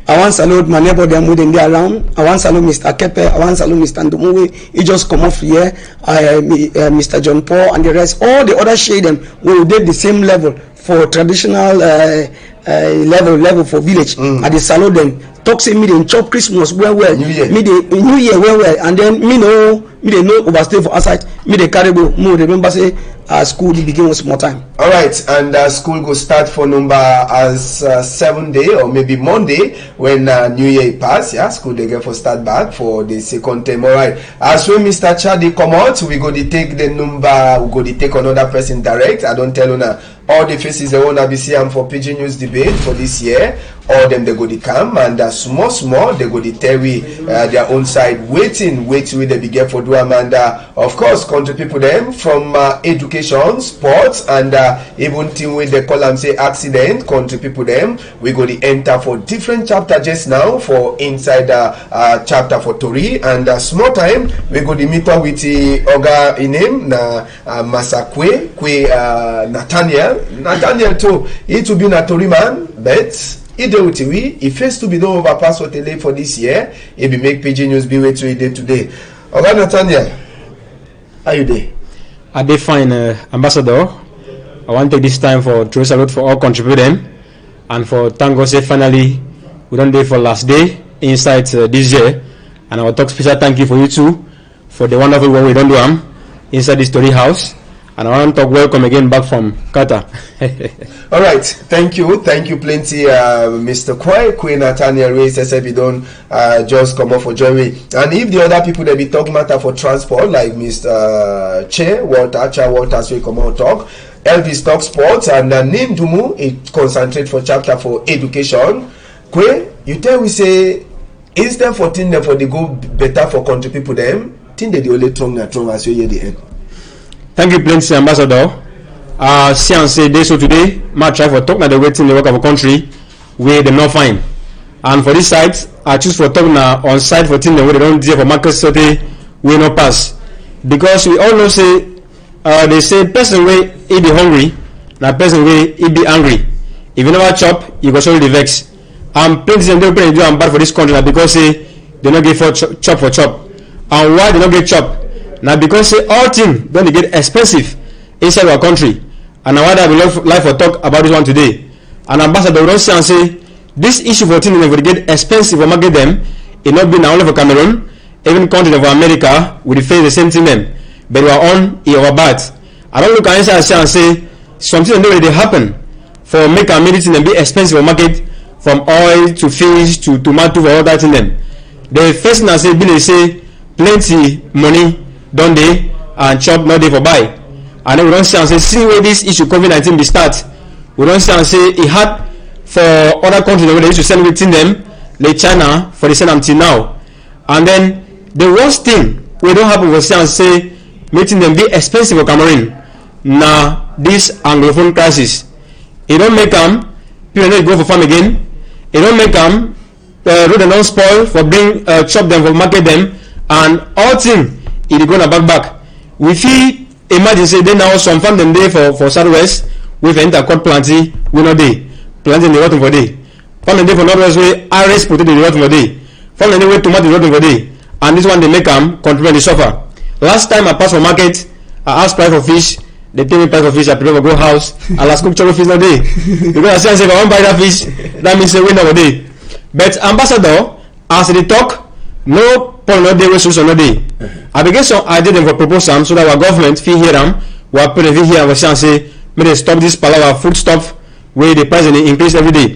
I want to salute my neighbor them with them there around. I want to salute Mr. Kepe. I want to salute Mr. Ndomuwe. He just come off here. Mr. John Paul and the rest. All the other shade them will did the same level for traditional level for village. I dey salute them. Talk say me dey chop Christmas well. New Year. Me dey New Year well. And then me dey no overstay for outside. Me dey carry go. Me remember say school dey begin with small time. All right, and school go start for number as 7 day or maybe Monday when New Year pass. Yeah, school they get for start back for the second term. All right. As when Mr. Chadi come out, we go to take the number. We go to take another person direct. I don't tell you now. All the faces they wanna be seeing for Pidgin News debate for this year. All them they go to come and small they go to tell we their own side waiting with they begin for do and of course country people them from education, sports and even thing with they call them say accident. Country people them we go to enter for different chapter just now for inside chapter for Tori and small time we go to meet up with the Oga in name na Masakwe Nathaniel too. It will be na Tori man but he first to be no overpass what they for this year. It be make Pidgin News be wait to day today. Oga Nathaniel, are you there? I dey fine, Ambassador. I want to take this time for to salute for all contributing and for thank God say finally we don't day for last day inside this year, and I will talk special thank you for you too for the wonderful work we don't do inside the story house. And I want to talk welcome again back from Qatar. All right, thank you plenty, Mr. Queen Nathaniel Ray says if you don't just come up for joining. And if the other people that be talk matter for transport like Mr. Chair Walters will come out talk. Elvis talk sports and Nim Dumu it concentrate for chapter for education. Queen, you tell we say instead for thing for the go better for country people them think that the only strong as you hear the end. Thank you, plenty, Ambassador. Science day so today, my try for talk now the waiting the work of a country where they not fine. And for this side, I choose for talk now on side for things where they don't deal for market study we not pass. Because we all know say they say person way he be hungry, now person way he be angry. If you never chop, you go surely vex. And plenty of them do and bad for this country now because say they not get for chop for chop. And why they not get chop? Now because say all things don't get expensive inside our country, and now I will like for talk about this one today. And Ambassador we don't say and say this issue for things will get expensive for market them. It not be now only for Cameroon, even country of America will face the same thing them. But we are on in our bad. I don't look at inside and say something that already happen for make our medicine and be expensive for market from oil to fish to tomato for all that in them. The first thing I say be they say plenty money. Don't they and chop not they for buy, and then we don't say and say see where this issue COVID-19 be start. We don't say and say it hard for other countries where they used to send within them like China for the same until now. And then the worst thing we don't happen for say and say making them be expensive for Cameroon. Now this Anglophone crisis, it don't make them people don't go for farm again. It don't make them road and don't spoil for bring chop them for market them and all things. It is going to back. We feel imagine say then now some farm them day for Southwest with intercord planting we not day planting the rotten for day. Farm them day for Northwest way RS potato the rotten for day. Farm them day way tomato the rotten for day. And this one they make them contribute the suffer. Last time I passed for market, I asked price for fish. They tell me price for fish. I prepare for grow house. I last cook chocolate fish no day because I say if I want buy that fish, that means a win over day. But Ambassador, as they talk, no. Paul no day solution no day. I begin some idea them for proposal so that our government fee hear them. We are putting here and we say may they stop this palaver food stuff where the price increase every day.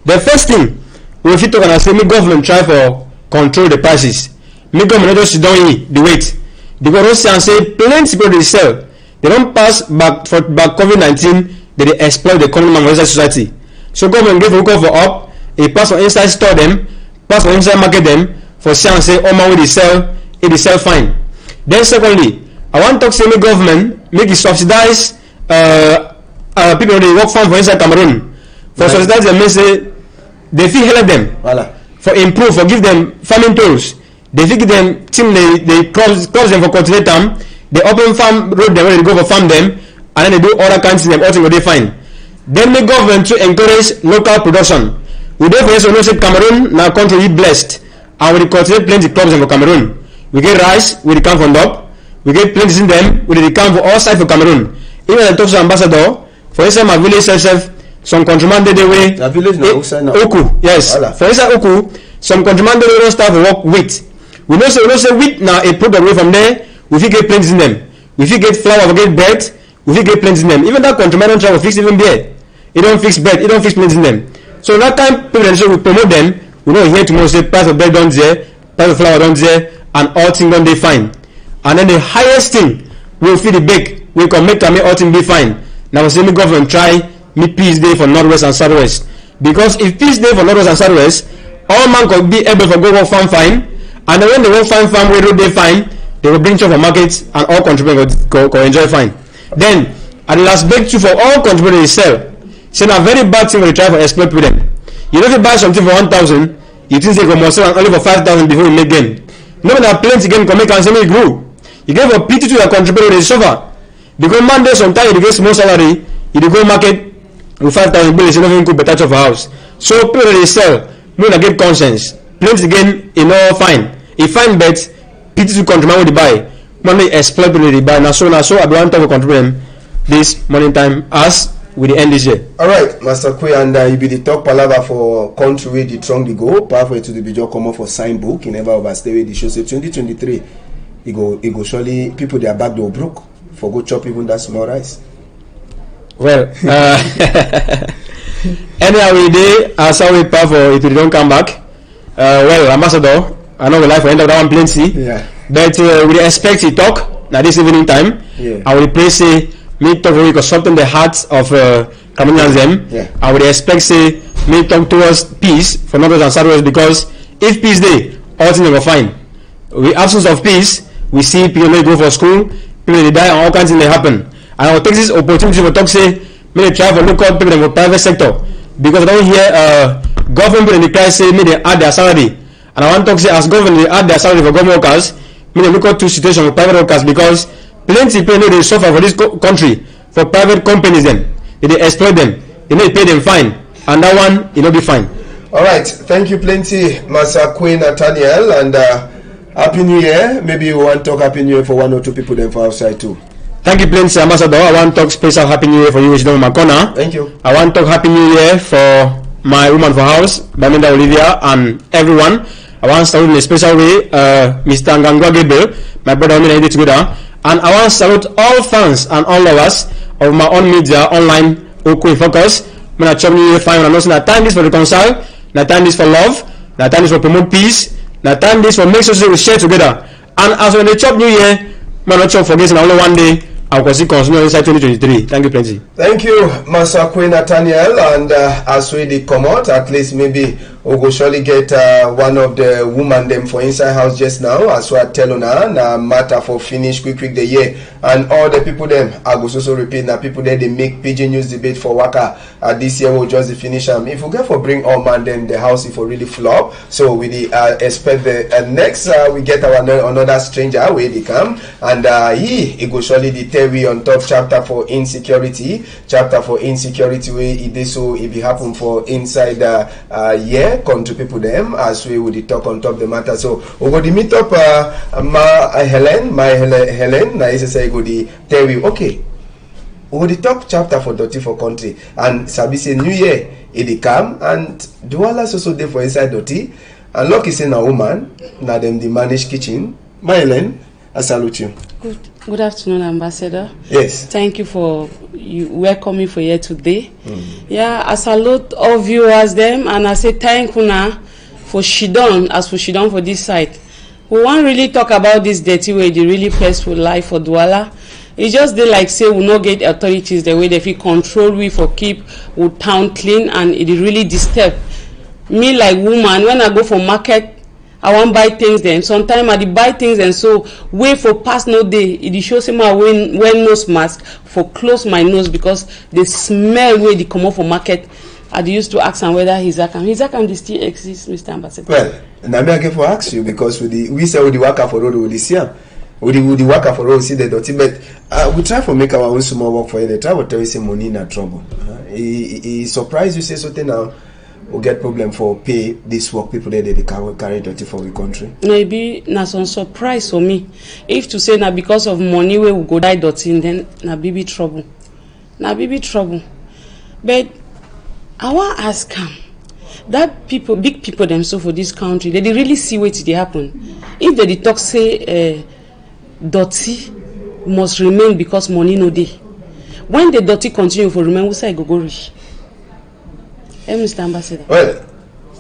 The first thing we fit talk and say make government try for control the prices. Make government not just sit down here the wait. Because those say and say plenty people they sell. They don't pass back COVID-19. They exploit the economy of society. So government give hook for up. It pass on inside store them, pass on inside market them. For say and say, oh man, we sell, it is sell fine. Then secondly, I want to talk say make government make it subsidize people they work farm for inside Cameroon. For subsidize them, means say they feel help them. Voilà. For improve, for give them farming tools. They fix them team they cross them for cultivate them. They open farm road them where they go for farm them, and then they do other kinds of them. All things they fine. Then make government to encourage local production. We therefore also know say Cameroon now country we blessed, and we cultivate plenty crops for Cameroon. We get rice, we come from up. We get plenty in them, we come for all sides for Cameroon. Even the talks ambassador for instance my village self. Some countrymen they way. The village now Oku, yes. Voilà. For instance Oku, some countrymen they don't start to work wheat. We know say wheat now a product away from there. We fit get plenty in them. We fit get flour, we get bread. We fit get plenty in them. Even that countryman don't try to fix even beer. He don't fix bread. He don't fix plenty in them. So that time people so we promote them. We know here tomorrow say price of bread don't there, price of flour don't there, and all things don't they fine. And then the highest thing will feed the bake. We can make all things be fine. Now we say the government try me peace day for northwest and southwest. Because if peace day for northwest and southwest, all man could be able to go work farm fine, and then when they work farm where they fine, they will bring to for markets and all contributors go enjoy fine. Then at the last big two for all contributors they sell. It's a very bad thing when you try to exploit with them. You know if you buy something for 1,000, you think they go more sell only for 5,000 before you make gain. No matter plenty gain can make and say me grow. You give a pity to your contributor they suffer. Because Monday sometimes you get small salary, you go market with 5,000 bills, you don't even could better of a house. So people they sell, no get conscience. Plenty gain in all fine. If fine bet, pity to contribute with the buy. Money exploit with the buy. Now so I don't want to contribute them this morning time as we the end this year. Alright, Master Kwe, and you be the top palaver for country where the strong they go. Pathway to the Bijo come up for sign book. He never overstay with the show. Say 2023. He go surely people they are back to broke for go chop even that small rice. Well, anyhow we day as how we pay for it don't come back. Well, ambassador, I know we like for end of that one plenty. Yeah. But we expect he talk now this evening time. Yeah. I will pray say me talk we consult the hearts of Cameroonians them. Yeah. I would expect say me talk towards peace for northern and southwest because if peace day, all things will fine. With absence of peace, we see people may go for school, people they die and all kinds of things they happen. And I will take this opportunity to talk say may they try for local people in the private sector because I don't hear government in the crisis say may they add their salary. And I want to talk say as government they add their salary for government workers, may they look at two situations for private workers because plenty people know they suffer for this country for private companies then. They exploit them, they may pay them fine, and that one it will be fine. Alright, thank you plenty, Master Queen Nathaniel, and Happy New Year. Maybe you want to talk Happy New Year for one or two people then for outside too. Thank you plenty, Ambassador. I want to talk special Happy New Year for you, which is my corner. Thank you. I want to talk Happy New Year for my woman for house, Baminda Olivia, and everyone. I want to salute in a special way Mr. Ngangwa Gabriel, my brother and I together. And I want to salute all fans and all lovers of my own media online, Oku Focus. I'm going to chop New Year fine. I'm not saying that time this for reconcile, that time this for love, that time this for promote peace, that time this for make sure we share together. And as when they chop New Year, I'm not chop forgetting only one day. I will continue inside 2023. Thank you plenty. Thank you, Master Queen Nathaniel, and as we did come out, at least maybe we go surely get one of the woman them for inside house just now, as we tell on na matter for finish quick the year, and all the people them I go also repeat now people there they make Pidgin news debate for Waka this year we'll just finish them. If we get for bring all man then the house if we really flop, so we expect the next we get our another stranger where they come, and he go surely the we on top chapter for insecurity where it is so if it happen for inside year country people them as we would talk on top the matter. So we go to meet up my Helen now is say go the tell we okay we the talk chapter for dirty for country and sabi say new year it come and do all also there for inside dirty and lucky say na woman na them the manage kitchen. My Helen, I salute you. Good afternoon, Ambassador. Yes. Thank you for you welcome me for here today. Yeah, I salute all viewers them, and I say thank una for Shidon, as for Shidon for this site. We won't really talk about this dirty way, the really peaceful life for Douala. It's just they like say we no get authorities the way they feel control we for keep we town clean, and it really disturb me like woman. When I go for market, I want buy things then. Sometimes I buy things and so wait for past no day. It shows him I wear nose mask for close my nose because the smell where they come off for market. I used to ask him whether his account still exists, Mr. Ambassador. Well, now me again for ask you because we say we the worker for road we the see we the worker for road see the dirty, but we try to make our own small work for you. They try to tell you say money in trouble. He surprised you say something now. We get problem for pay this work people there they carry dirty for the country. Maybe na some surprise for me. If to say na because of money where we go die dirty, then na baby trouble. Na baby trouble. But I want ask him that people, big people themselves for this country, they really see what they happen. If they talk say dirty must remain because money no day. When the dirty continue for remain, we say go rich. Mr. Ambassador. Well,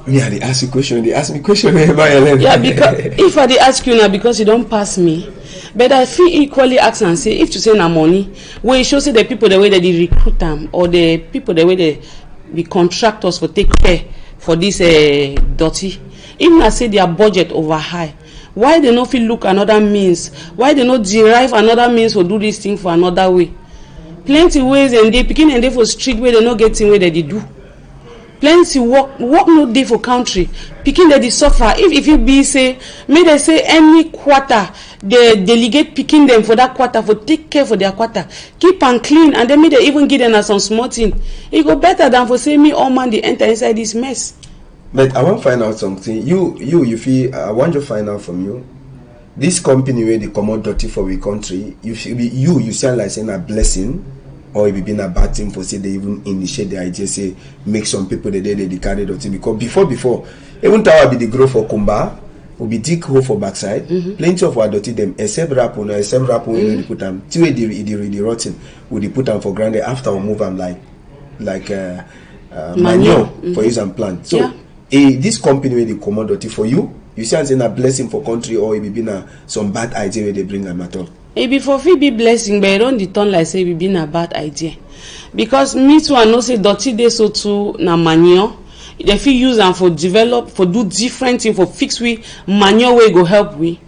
me I ask you question. They ask me question. Yeah, because if I ask you now because you don't pass me, but I feel equally ask and say if to say na money, where it shows the people the way that they recruit them or the people the way they the contractors for take care for this dirty. Even I say their budget over high. Why they not feel look another means? Why they not derive another means for do this thing for another way? Plenty ways and they picking and they for street where they not getting where they do. Plenty work no day for country. Picking that they suffer. If you be say, may they say any quarter, they delegate picking them for that quarter, for take care for their quarter. Keep and clean, and then may they even give them some small thing. It go better than for say me all man they enter inside this mess. But I want to find out something. You feel I want to find out from you. This company where they come out dirty for we country, you sound like saying a blessing. Or it be been a bad thing for say they even initiate the idea say make some people they carry dirty because before even tower be the growth for Kumba will be dig hole for backside. Plenty of our dirty them except rapon they put them till the rotten would they put them for granted after we move them like manure for use and plant. So this company where they come out dirty for you see as a blessing for country or it be been some bad idea where they bring them at all. It before fit be blessing, but it don't turn like say it been a bad idea. Because me too I know say dirty dey so too na manure. They fit use them for develop, for do different thing, for fix we manure way go help we.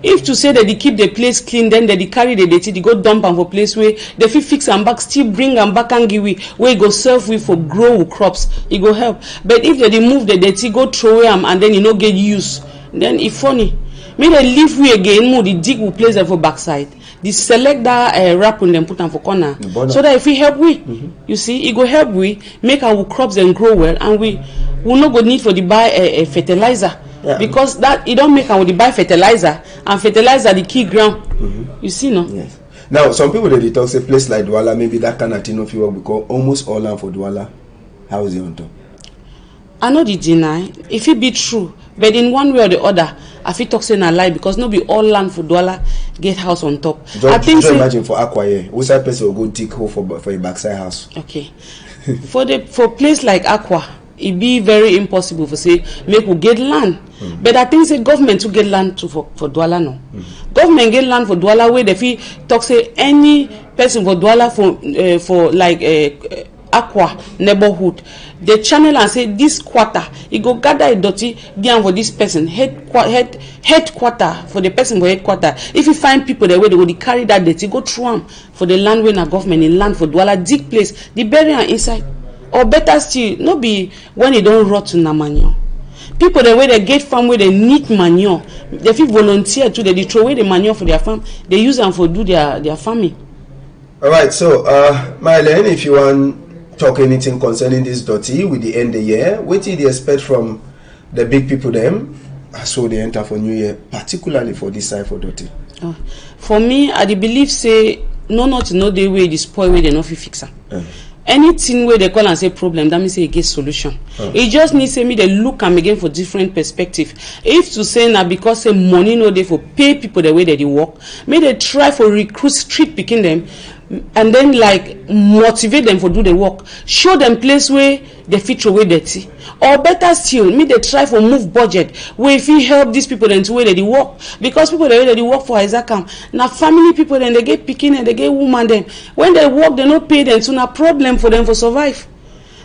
If to say that they keep the place clean, then they carry the dirty, they go dump them for place where they fit fix them back, still bring them back and give we where go serve we for grow crops. It go help. But if they remove the dirty, go throw them and then you know get use, then it funny. May they leave we again, more the dig will place them for backside. The select that wrap and then put them for corner. So that if we help we, you see, it go help we make our crops and grow well, and we will not go need for the buy a fertilizer. Yeah. Because that it don't make our the buy fertilizer, and fertilizer the key ground. You see, no? Yes. Now some people they talk say place like Douala, maybe that kind of thing of you because almost all land for Douala. How is it on top? I know the deny. If it be true, but in one way or the other, I feel talk saying a lie because no be all land for Douala get house on top. I think just imagine for Aqua here, which side person will go dig hole for a backside house. Okay. for place like Aqua, it be very impossible for say make we get land. But I think say government to get land to for Douala no. Government get land for Douala where they feel talk say any person for Douala for like Aqua neighborhood, the channel and say this quarter, you go gather a dirty down for this person headquarter for the person for headquarter. If you find people the way they go carry that dirty, go through them for the land when a government in land for Douala dig place, the bury am inside. Or better still, no be when it don't rot to na manure. People the way they get farm where they need manure, they feel volunteer to they throw away the manure for their farm, they use them for do their farming. Alright, so Marlene, if you want talk anything concerning this dirty with the end of the year, what did you expect from the big people them so they enter for New Year, particularly for this side for dirty? For me, I believe say not the way they spoil way they not fix them. Anything where they call and say problem, that means say it gets solution. It just needs say me they look am again for different perspective. If to say now because say money no they for pay people the way that they work, may they try for recruit street picking them. and then like motivate them for do the work, show them place where they fit throw away dirty, or better still me they try for move budget where if you help these people then to where they work, because people they work for Isaac now family people then they get picking and they get woman them when they work they not pay them, so na problem for them for survive.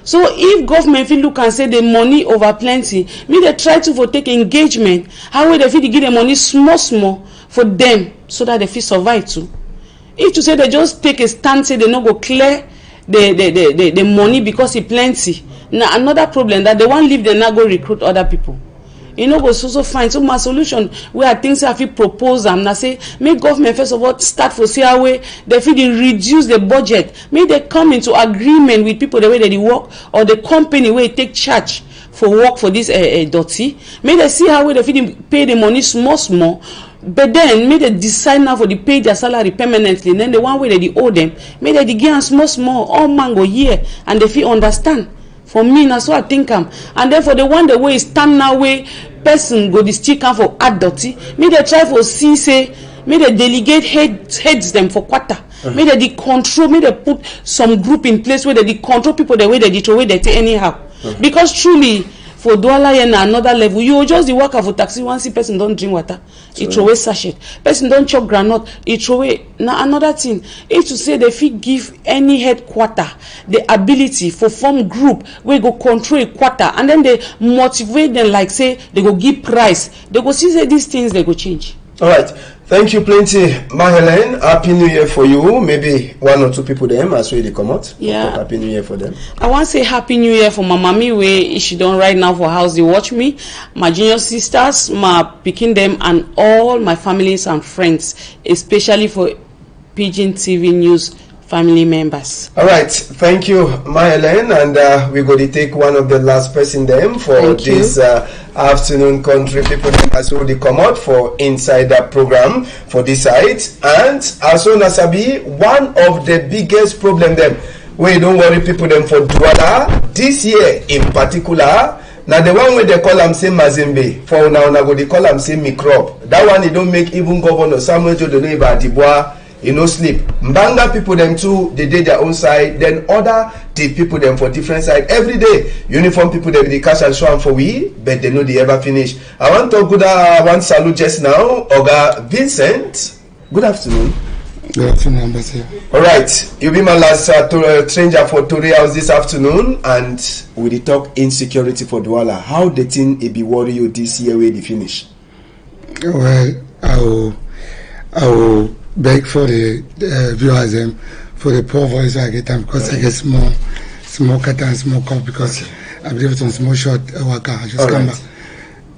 So if government fit look and say the money over plenty, me they try to for take engagement how way they fit give the money small for them so that they fit survive too. If to say they just take a stand say they no go clear the money because it plenty, now another problem that they want leave them not go recruit other people. You know go so fine. So my solution where I think say I fit propose them now say make government first of all start for say how way they fit reduce the budget, make they come into agreement with people the way they work or the company where they take charge for work for this dirty, make they see how way they fit pay the money small. But then may they decide now for the pay their salary permanently. Then the one way they owe them, may they give them small all mango year and they feel understand. For me, that's what I think and then for the one the way stand now way person go the stick for add dirty, may they try for see say may they delegate heads them for quarter. May they control, may they put some group in place where they control people the way they throw away they take anyhow. Because truly for Douala and another level, you just the worker for taxi. One see person don't drink water, it throw away sachet. Person don't chop granite, it throw away. Now another thing, if to say they fit give any headquarter the ability for form group where go control a quarter and then they motivate them like say they go give price, they go see say these things they go change. All right. Thank you plenty, Mahelen. Happy New Year for you. Maybe one or two people them as well they come out. Yeah. Happy New Year for them. I want to say Happy New Year for my mommy where she don't right now for house they watch me, my junior sisters, my picking them and all my families and friends, especially for Pidgin TV News family members. All right. Thank you, Mahelen. And we're going to take one of the last person them for this afternoon country people as well they come out for inside that program for this site. And as soon as I be one of the biggest problem them where don't worry people them for Douala this year in particular. Now the one where they call them say Mazembe for now go they call them say microbe. That one they don't make even Governor Samuel Jodone Dibois you know sleep. Mbanga people them too they did their own side, then other the people them for different side every day. Uniform people they cash and show for we, but they know they ever finish. I want to good one salute just now, Oga Vincent. Good afternoon. Good afternoon, Ambassador. All right, you be my last stranger for Tory House this afternoon, and we dey talk insecurity for Douala. How the thing it be worry you this year where they finish? Well, I will beg for the viewers for the poor voice I get them because I get small cut and small cup because I believe it's on small short worker. I just come back.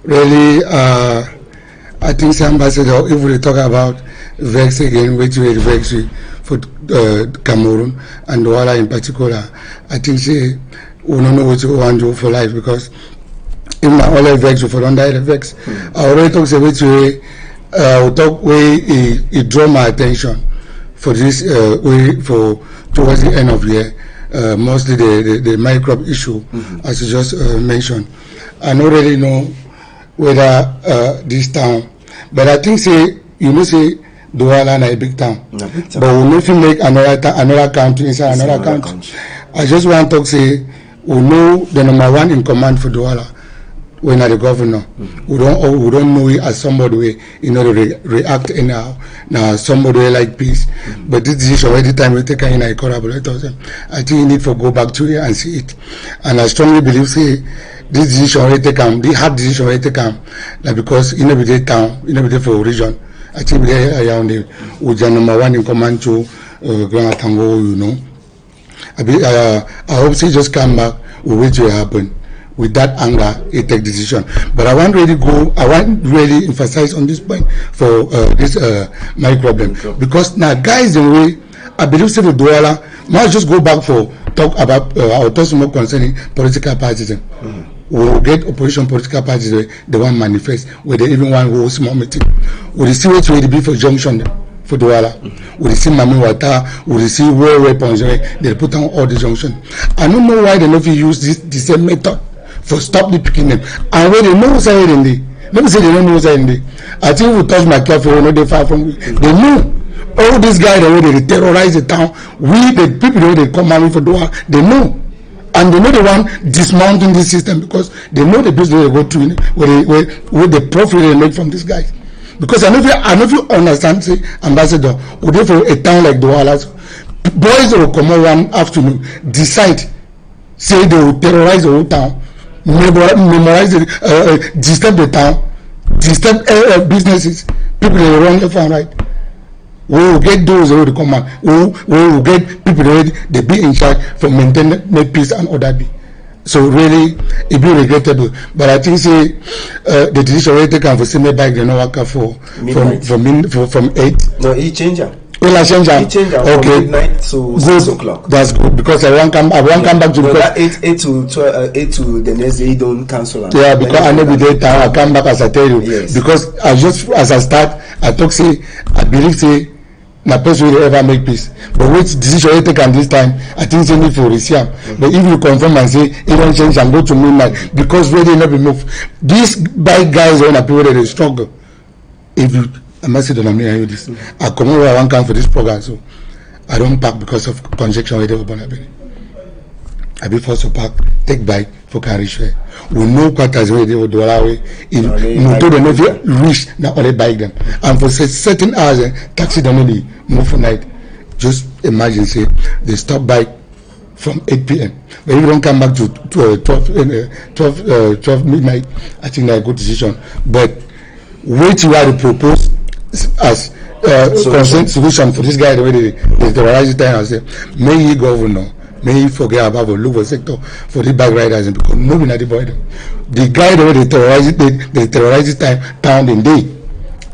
Really, I think the Ambassador, if we talk about vex again, which way vex for Cameroon and Douala in particular, I think we don't know what we want to do for life because if my all vex for don't die the vex. I already talk which way. Talk way it draw my attention for this way for towards the end of year, mostly the microbe issue as you just mentioned. I don't really know whether this town, but I think say Douala na a big town, but we need to make another country inside another country. I just want to say we know the number one in command for Douala. When are the governor, we don't know it as somebody way react anyhow. Now somebody like peace, but this decision every time we take in a collaborators, I think you need to go back to it and see it. And I strongly believe say this decision already taken, the hard decision already taken, like because in every town, in every for region, I think we are around the with the number one in command to Grand Tango, you know. I hope she just come back with what will happen. With that anger, he take decision. But I want really emphasize on this point for this my problem because now guys the way I believe say for Douala must just go back for talk about our talk more concerning political parties. We will get opposition political parties they want manifest where they even want hold small meeting. We will see what will be for junction for Douala. We will see Mami Wata, we will see war weapons they put on all the junction. I don't know why they never use the same method for stop the picking them. And when they know what's in there, let me say they don't know what's in there. I think we touch my cafe, we know they far from they know. all these guys the way they terrorize the town, we the people the way they come army for Douala, they know. And they know the one dismounting this system because they know the business they go to where the profit they make from these guys. Because I know if you understand, say, Ambassador, we go for a town like Douala, boys will come out one afternoon, decide, say they will terrorize the whole town, memorize disturb the town, disturb businesses, people they run left and right. We will get those who will come out. We will get people who they be in charge for maintaining peace and order. So really, it be regrettable. But I think say the decision already taken for semi bike they no work from 8. No, he change it. Well, I change it. He change it from midnight to 6 o'clock. That's good because I won't come back to no, that 8 to 12, 8 to the next day. He don't cancel. Yeah, because I know the day time I come back as I tell you. Yes. Because I just as I start, I talk say I believe say. Na person will ever make peace. But which decision you take at this time, I think you need for Risiam. But if you confirm and say it don't change and go to midnight because really not be moved. These bike guys when a people that they struggle. If you I must say don't know this. I come over I want come for this program, so I don't park because of conjunction with the Bonabini. I be forced to park, take bike for carry share. We know quarters where they will do away. If motor they never reach now only bike them. And for certain hours, taxi don't only move for night. Just imagine say they stop bike from 8 p.m. But if you don't come back to 12 midnight, I think that's a good decision. But what you are to propose as solution for this guy the way they terrorize the time and say, may he governor. May he forget about the local sector for the bike riders and because nobody at the boy them. The guy the way they terrorize this town in day.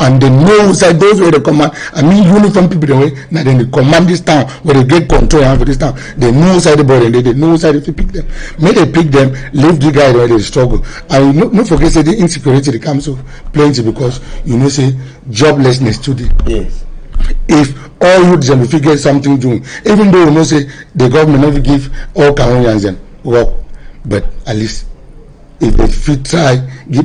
And they know that those where they command, I mean uniform people the way now then they command this town where they get control for this town. They know side the boy and they know side if you pick them. May they pick them, leave the guy where they struggle. And not forget say the insecurity they come so plenty because you know say joblessness today. Yes. If all youths them if you get something doing, even though you know say the government never give all Cameroonians them work, but at least if they fit try give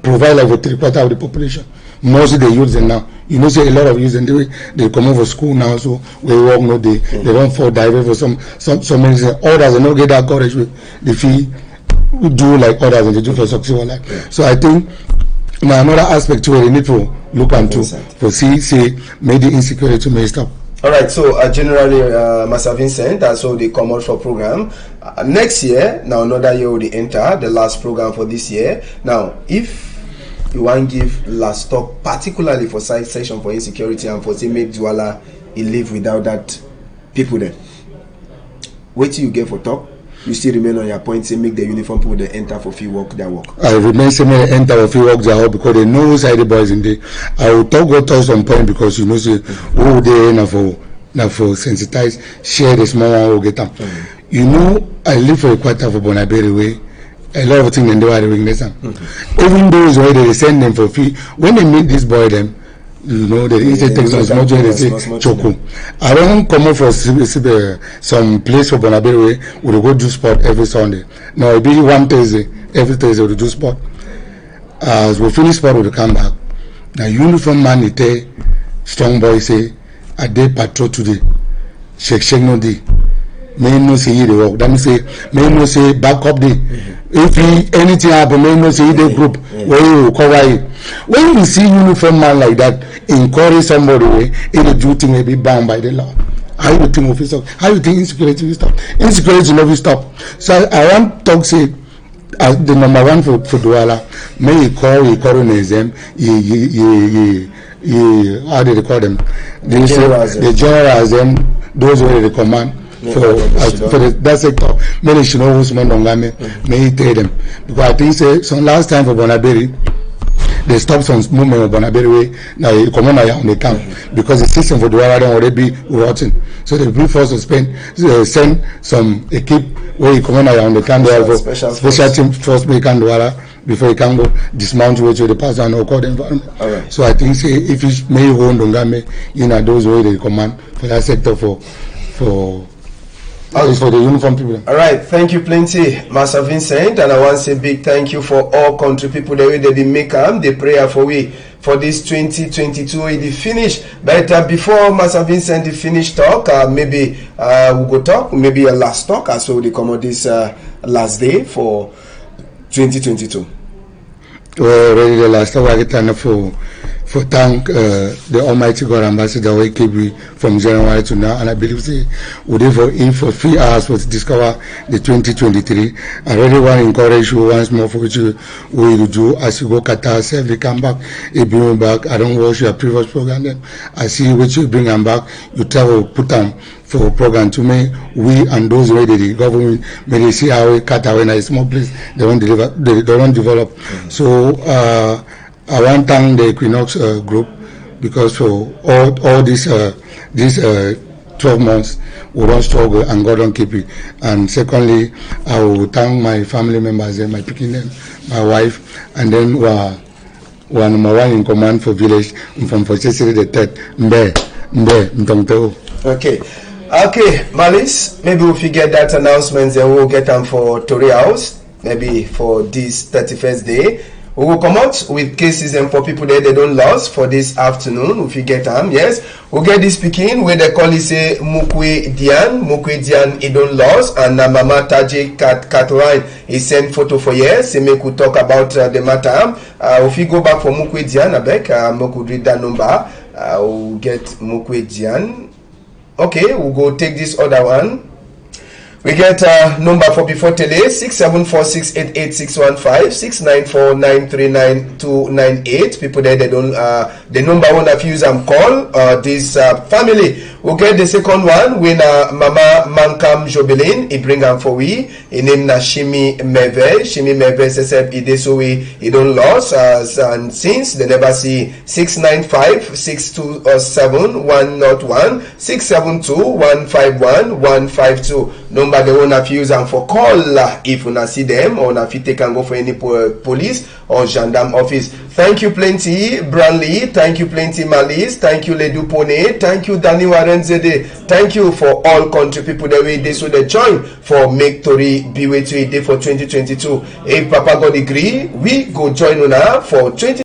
provide like for 3/4 of the population, mostly the youths them now. You know say a lot of youths and they come over school now, so we work no they don't fall dive for some many others they don't get that courage they feel do like others and they do for successful life. So I think another aspect to where they need to look into for say maybe insecurity may stop. All right, so generally, Master Vincent, so they come out for program next year. Now another year will they enter the last program for this year. Now, if you want to give last talk, particularly for side section for insecurity and for say make Douala live without that people there, what do you get for talk? You still remain on your point, say make the uniform people they enter for free work their work. I remain say may enter for free work their work because they know side the boys in there. I will go touch some point because you know say who they now for sensitize, share the small one will get them. You know I live for a quarter for Bonaberi way. A lot of things they do are doing this. Even those where they send them for free, when they meet this boy them, you know the insect takes on small joint they say choco. I don't come up for some place for Bonaberi way we will go do sport every Sunday. Now it be one Thursday, every Thursday we do sport. As we finish sport we will come back. Now uniform man it tell strong boy say a day patrol today. Shake no day. May no say he the work. That means say may no say back up day. If anything happen, may no say the group where you cover it. When you see uniform man like that, encourage somebody way, it do thing may be bound by the law. How you think of it stop? How you think insecurity will stop? Insecurity never stop. So I want to talk say as the number one for Douala, may he call them, how do they call them? The generals them, those who they command. For that sector, many should know who's may he tell them because I think say some last time for Bonaberi they stopped some movement of Bonaberi way now you come on the camp because the system for Douala don't already be rotten, so they be forced to send some equip where you come on the camp there for special team first make and Douala before you can go dismount way to the pass and call the environment. Right. So I think say if you may hold Dongame, you know those way they command for that sector for the uniform people. All right, thank you plenty, Master Vincent, and I want to say big thank you for all country people the way they be make the prayer for we for this 2022 it finish. But before Master Vincent the finish talk, maybe we go talk, maybe a last talk as well they come on this last day for 2022. Well, already the last time I get time for thank the Almighty God Ambassador Wekebi from January to now, and I believe we did for in for 3 hours to discover the 2023. I really want to encourage you once more for which you will do as you go Qatar, say they come back, you bring back. I don't watch your previous program. Then I see which you bring them back. You tell put them for a program to me. We and those ready the government may they see how Qatar when a small place they don't deliver, they don't develop. So I want to thank the Equinoxe group because for all these 12 months we don't struggle and God don't keep it. And secondly, I will thank my family members and my picking them, my wife, and then one number one in command for village from Forchesiri the third Mbe. Okay, Malice, maybe if you get that announcement, then we'll get them for Tory House, maybe for this 31st day. We will come out with cases and for people that they don't lose for this afternoon. If you get them, yes, we'll get this speaking where they call it say Mukwe Dian, he don't lose, and Mama Taji Catline is sent photo for years. He make we talk about the matter. If you go back for Mukwe Dian, I beg, I could read that number. We'll get Mukwe Dian. Okay, we'll go take this other one. We get number for before tele 674688615 694939298. People there they don't the number one of use and call this family. We get the second one when Mama Mankam Jobelin he bring am for we. He name na Shimi Meve. Shimi Meve said he so we he don't lost and since they never see 695-627-101 672-151-152. Number the one of use and for call if you see them or if you take and go for any police or gendarme office. Thank you plenty Branley, thank you plenty Malice, thank you Ledu Pone, thank you Danny Warenzede, thank you for all country people that way they so they join for make Tory be way to a day for 2022. If Papa God agree, we go join on for 20